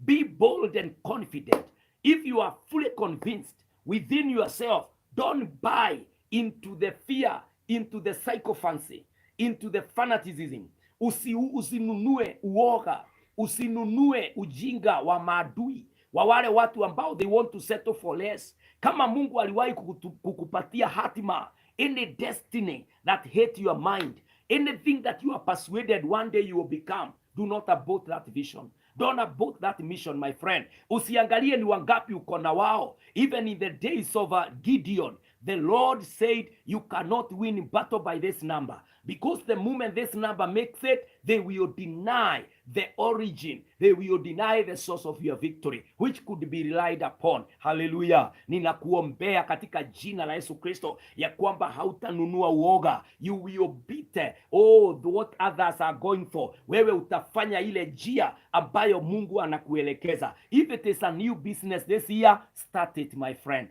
Be bold and confident. If you are fully convinced within yourself, don't buy into the fear, into the sycophancy, into the fanaticism. Usinunue uoga, usinunue ujinga wa maadui, wa wale watu ambao they want to settle for less. Kama Mungu aliwahi kukupatia hatima, any destiny that hate your mind, anything that you are persuaded one day you will become, do not abort that vision. Don't abort that mission, my friend. Usiangalie ni wangapi uko na wao. Even in the days of Gideon, the Lord said, you cannot win battle by this number. Because the moment this number makes it, they will deny the origin. They will deny the source of your victory, which could be relied upon. Hallelujah. Ninakuombea katika jina la Yesu Kristo ya kwamba hautanunua uoga. You will beat what others are going for. Wewe utafanya ile njia ambayo Mungu anakuelekeza. If it is a new business this year, start it, my friend.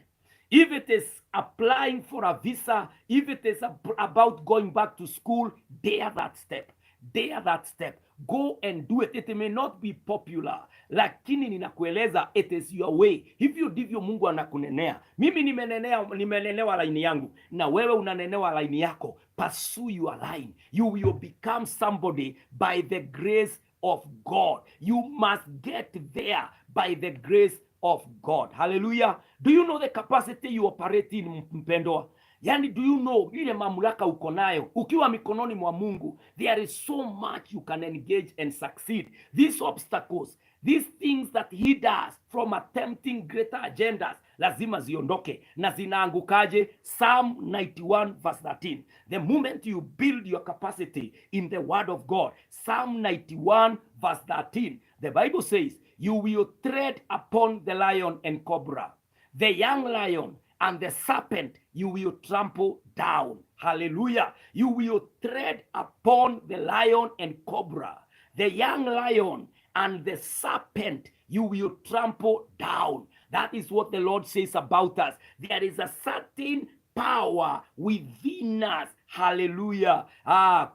If it is applying for a visa, if it is about going back to school, dare that step. Dare that step. Go and do it. It may not be popular, lakini ninakueleza, it is your way. Hivyo ndivyo Mungu anakunenea. Mimi nimenenewa laini yangu, na wewe unanenewa laini yako. Pursue your line. You will become somebody by the grace of God. You must get there by the grace of God. Hallelujah. Do you know the capacity you operate in, mpendwa? Yani, do you know ile mamlaka uko nayo ukiwa mikononi mwa Mungu? There is so much you can engage and succeed. These obstacles, these things that he does from attempting greater agendas, lazima ziondoke. Na zinaangukaje? Psalm 91 verse 13. The moment you build your capacity in the word of God, Psalm 91 verse 13, the Bible says, you will tread upon the lion and cobra, the young lion and the serpent you will trample down. Hallelujah. You will tread upon the lion and cobra, the young lion and the serpent you will trample down. That is what the Lord says about us. There is a certain power within us. Hallelujah.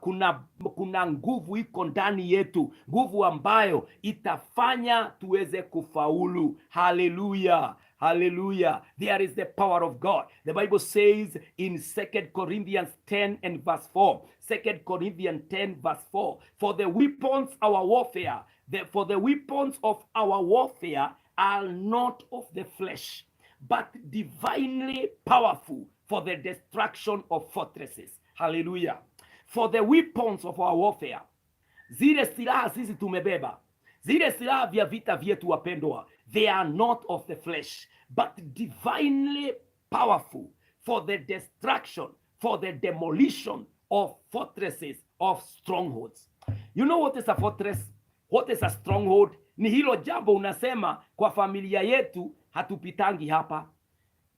Kuna nguvu iko ndani yetu, nguvu ambayo itafanya tuweze kufaulu. Hallelujah. Hallelujah. There is the power of God. The Bible says in 2 Corinthians 10 and verse 4. 2 Corinthians 10 verse 4. For the weapons of our warfare are not of the flesh, but divinely powerful for the destruction of fortresses. Hallelujah. For the weapons of our warfare, zile silaha sisi tumebeba, zile silaha vya vita vyetu wapendwa, they are not of the flesh, but divinely powerful for the destruction, for the demolition of fortresses, of strongholds. You know what is a fortress? What is a stronghold? ni hilo jambo unasema, kwa familia yetu hatupitangi hapa.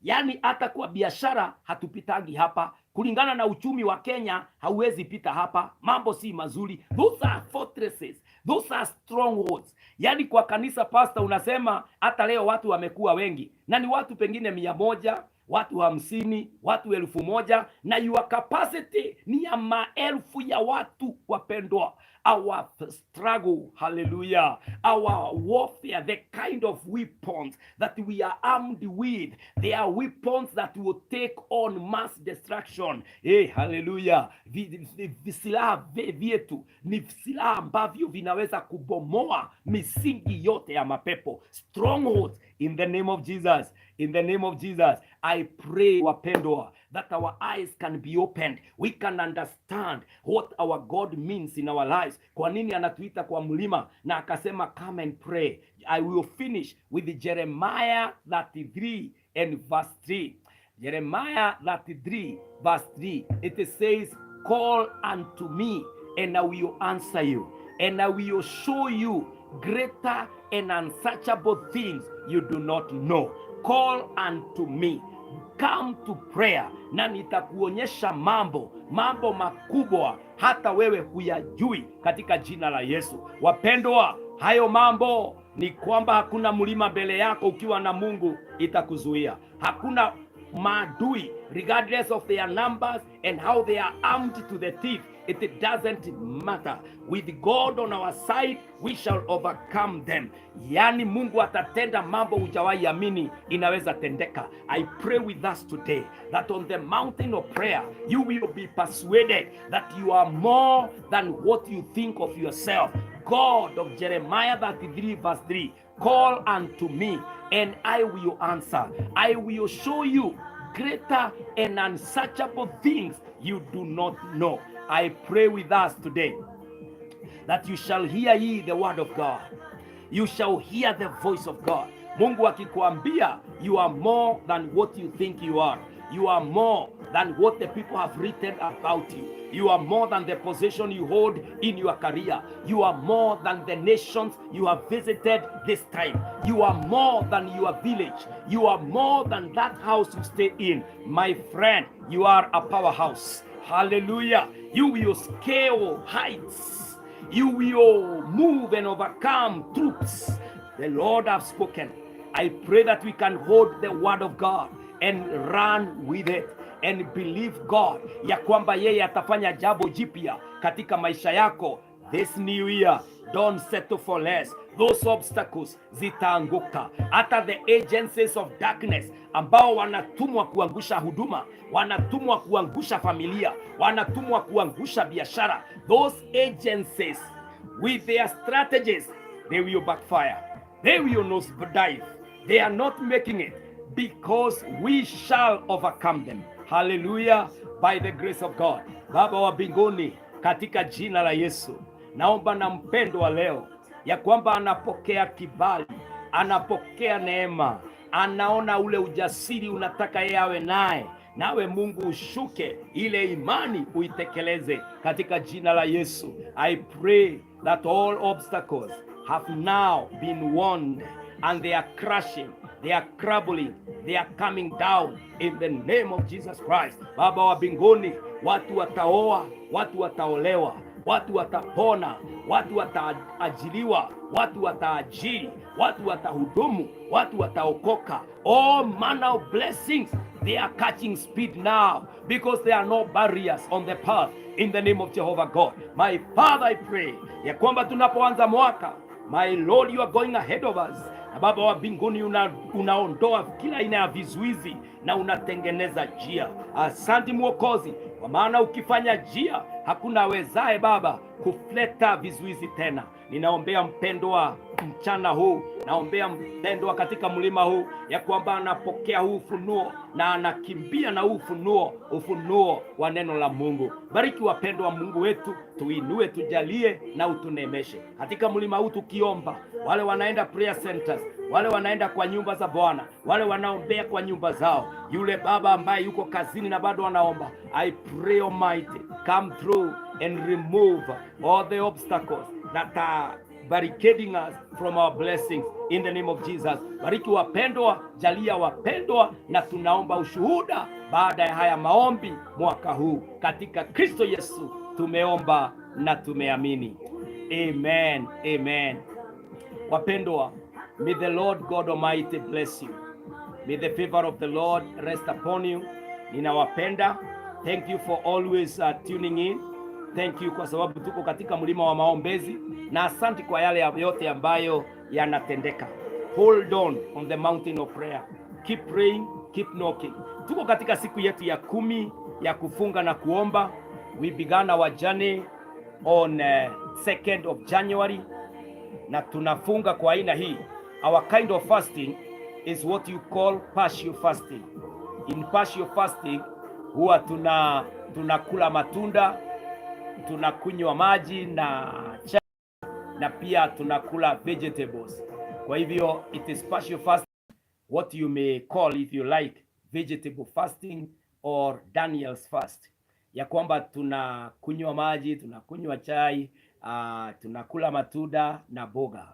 Yaani hata kwa biashara hatupitangi hapa. Kulingana na uchumi wa Kenya hauwezi pita hapa. Mambo si mazuri. Those are fortresses. Those are strongholds. Yaani kwa kanisa pastor unasema hata leo watu wamekuwa wengi. Na ni watu pengine 100, watu 50, watu 1000, na your capacity ni ya maelfu ya watu wapendwa. Our struggle, hallelujah, our warfare, the kind of weapons that we are armed with, they are weapons that will take on mass destruction. Hey, hallelujah. Silaha vyetu ni silaha ambavyo vinaweza kubomoa misingi yote ya mapepo. Strongholds in the name of Jesus. In the name of Jesus, I pray, wapendwa, that our eyes can be opened. We can understand what our God means in our lives. Kwa nini anatuita kwa mlima na akasema come and pray. I will finish with Jeremiah 33 and verse 3. Jeremiah 33 verse 3. It says, call unto me and I will answer you, and I will show you greater and unsearchable things you do not know. Call unto me, come to prayer, na nitakuonyesha mambo makubwa hata wewe huyajui, katika jina la Yesu. Wapendwa, hayo mambo ni kwamba hakuna mlima mbele yako ukiwa na Mungu itakuzuia. Hakuna maadui, regardless of their numbers and how they are armed to the teeth. It doesn't matter. With God on our side, we shall overcome them. Yani Mungu atatenda mambo hujawahi amini inaweza tendeka. I pray with us today that on the mountain of prayer, you will be persuaded that you are more than what you think of yourself. God of Jeremiah 33 verse 3, call unto me and I will answer. I will show you greater and unsearchable things you do not know. I pray with us today that you shall hear ye the word of God. You shall hear the voice of God. Mungu akikuambia you are more than what you think you are. You are more than what the people have written about you. You are more than the position you hold in your career. You are more than the nations you have visited this time. You are more than your village. You are more than that house you stay in. My friend, you are a powerhouse. Hallelujah. You will scale heights. You will move and overcome troops. The Lord has spoken. I pray that we can hold the word of God and run with it and believe God ya kwamba yeye atafanya jambo jipya katika maisha yako this new year. Don't settle for less. Those obstacles zitaanguka. Hata the agencies of darkness ambao wanatumwa kuangusha huduma, wanatumwa kuangusha familia, wanatumwa kuangusha biashara, those agencies with their strategies, they will backfire. They will nosedive. They are not making it, because we shall overcome them. Hallelujah, by the grace of God. Baba wa mbinguni, katika jina la Yesu, naomba na mpendo wa leo ya kwamba anapokea kibali, anapokea neema, anaona ule ujasiri unataka yeye awe naye, nawe Mungu ushuke ile imani uitekeleze katika jina la Yesu. I pray that all obstacles have now been won and they are crashing, they are crumbling, they are coming down in the name of Jesus Christ. Baba wa mbinguni, watu wataoa, watu wataolewa, watu watapona, watu wataajiriwa, watu wataajiri, watu watahudumu, watu wataokoka. All manner of blessings, they are catching speed now because there are no barriers on the path in the name of Jehovah God. My Father, I pray ya kwamba tunapoanza mwaka, my Lord, you are going ahead of us. Na Baba wa mbinguni, unaondoa kila aina ya vizuizi na unatengeneza njia. Asante Mwokozi, kwa maana ukifanya njia hakuna awezaye Baba kufleta vizuizi tena. Ninaombea mpendo wa mchana huu, naombea mpendo wa katika mlima huu ya kwamba anapokea huu ufunuo na anakimbia na ufunuo wa neno la Mungu. Bariki wapendo wa Mungu wetu, tuinue, tujalie na utunemeshe katika mlima huu, tukiomba wale wanaenda prayer centers, wale wanaenda kwa nyumba za Bwana, wale wanaombea kwa nyumba zao, yule baba ambaye yuko kazini na bado anaomba. I pray Almighty, come through and remove all the obstacles that are barricading us from our blessings in the name of Jesus. Bariki wapendwa, jalia wapendwa, na tunaomba ushuhuda baada ya haya maombi mwaka huu. Katika Kristo Yesu tumeomba na tumeamini. Amen. Amen. Wapendwa, may the Lord God Almighty bless you. May the favor of the Lord rest upon you. Ninawapenda. Thank you for always tuning in. Thank you kwa sababu tuko katika mlima wa maombezi, na asante kwa yale yote ambayo yanatendeka. Hold on the mountain of prayer. Keep praying, keep knocking. Tuko katika siku yetu ya 10 ya kufunga na kuomba. We began our journey on 2nd of January, na tunafunga kwa aina hii. Our kind of fasting is what you call partial fasting. In partial fasting huwa tunakula matunda, tunakunywa maji na chai, na pia tunakula vegetables. Kwa hivyo it is partial fasting, what you may call, if you like, vegetable fasting or Daniel's fast, ya kwamba tunakunywa maji, tunakunywa chai, tunakula matunda na boga.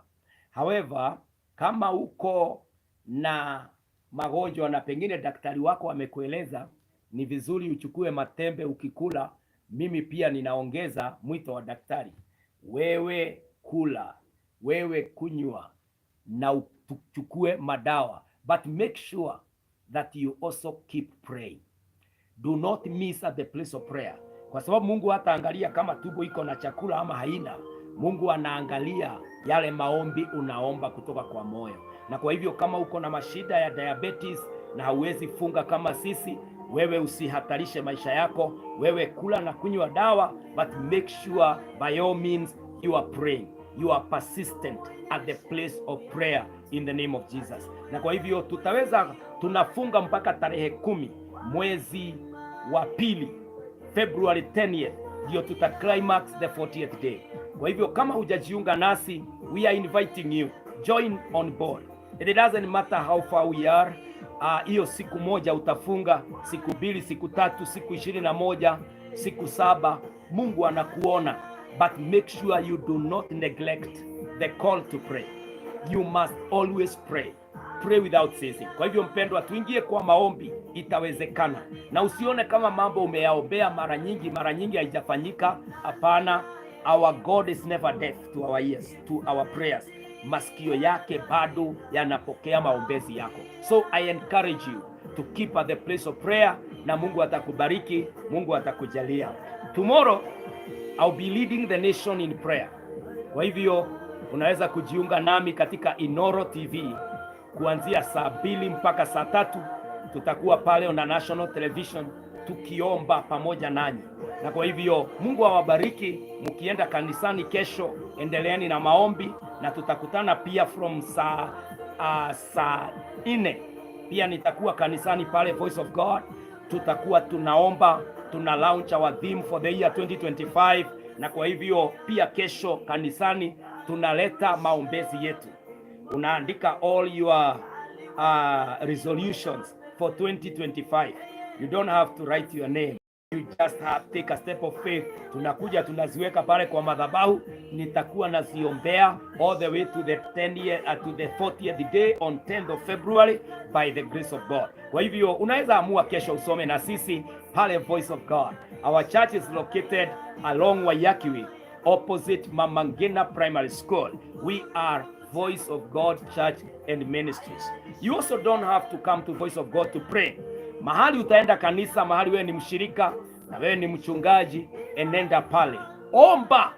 However, kama uko na magonjwa na pengine daktari wako amekueleza ni vizuri uchukue matembe ukikula, mimi pia ninaongeza mwito wa daktari. Wewe kula, wewe kunywa, na uchukue madawa, but make sure that you also keep praying. Do not miss at the place of prayer, kwa sababu Mungu hataangalia kama tumbo iko na chakula ama haina. Mungu anaangalia yale maombi unaomba kutoka kwa moyo. Na kwa hivyo kama uko na mashida ya diabetes na hauwezi funga kama sisi, wewe usihatarishe maisha yako. Wewe kula na kunywa dawa, but make sure by all means you are praying, you are persistent at the place of prayer in the name of Jesus. Na kwa hivyo tunafunga mpaka tarehe 10 mwezi wa pili, February 10th, ndio climax the 40th day. Kwa hivyo kama hujajiunga nasi, we are inviting you, join on board. It doesn't matter how far we are. Hiyo siku moja utafunga, siku 2, siku 3, siku 21, siku 7, Mungu anakuona. But make sure you do not neglect the call to pray. You must always pray. Pray without ceasing. Kwa hivyo mpendwa, tuingie kwa maombi, itawezekana. Na usione kama mambo umeyaombea mara nyingi haijafanyika. Hapana. Our God is never deaf to our ears, to our prayers. Masikio yake bado yanapokea maombezi yako. So I encourage you to keep at the place of prayer, na Mungu atakubariki, Mungu atakujalia. Tomorrow I'll be leading the nation in prayer. Kwa hivyo unaweza kujiunga nami katika Inoro TV kuanzia saa 2 mpaka saa 3. Tutakuwa pale on national television tukiomba pamoja nanyi. Na kwa hivyo Mungu awabariki. Mkienda kanisani kesho, endeleeni na maombi, na tutakutana pia from saa 4. Pia nitakuwa kanisani pale Voice of God. Tutakuwa tunaomba, tuna launch our theme for the year 2025. Na kwa hivyo pia kesho kanisani tunaleta maombezi yetu. Unaandika all your resolutions for 2025. You don't have to write your name. You just have take a step of faith. Tunakuja tunaziweka pale kwa madhabahu. Nitakuwa naziombea all the way to the 40th day on 10th of February by the grace of God. Kwa hivyo unaweza amua kesho usome na sisi pale Voice of God. Our church is located along Wayakiwe, opposite Mama Ngina Primary School. We are Voice of God Church and Ministries. You also don't have to come to Voice of God to pray. Mahali utaenda kanisa, mahali wewe ni mshirika na wewe ni mchungaji, enenda pale, omba.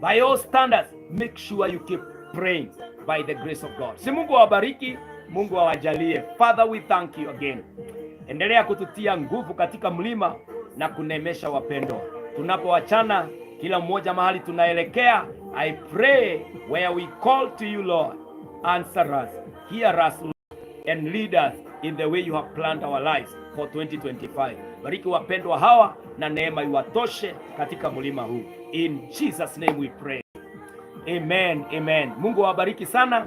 By all standards, make sure you keep praying by the grace of God. Si Mungu awabariki, Mungu awajalie. Father, we thank you again. Endelea kututia nguvu katika mlima na kunemesha wapendo. Tunapoachana kila mmoja mahali tunaelekea, I pray where we call to you, Lord, answer us, hear us, and lead us in the way you have planned our lives for 2025. Bariki wapendwa hawa na neema iwatoshe katika mlima huu. In Jesus name we pray. Amen, amen. Mungu awabariki sana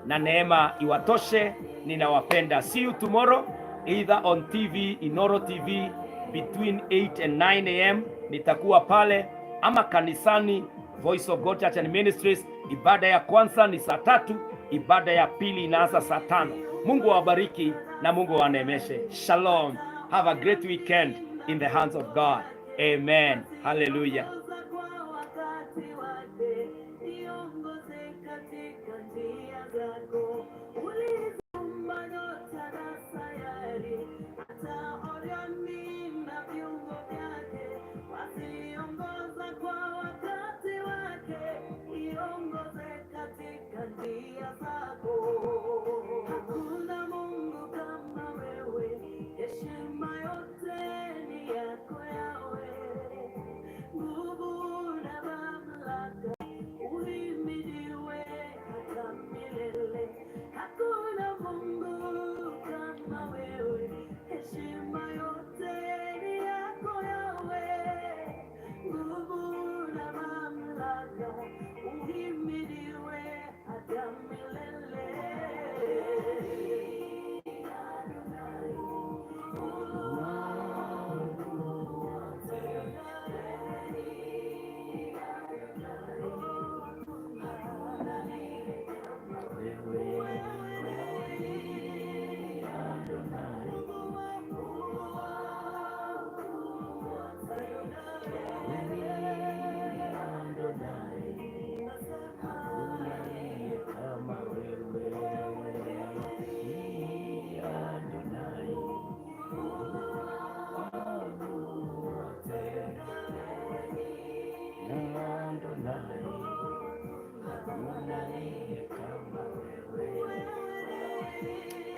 na neema iwatoshe. Ninawapenda. See you tomorrow either on TV, Inoro TV, between 8 and 9 a.m. Nitakuwa pale, ama kanisani Voice of God Church and Ministries Ibada ya kwanza ni saa 3, ibada ya pili inaanza saa 5. Mungu awabariki na Mungu awaneemeshe. Shalom. Have a great weekend in the hands of God. Amen. Hallelujah.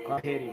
Kwaheri.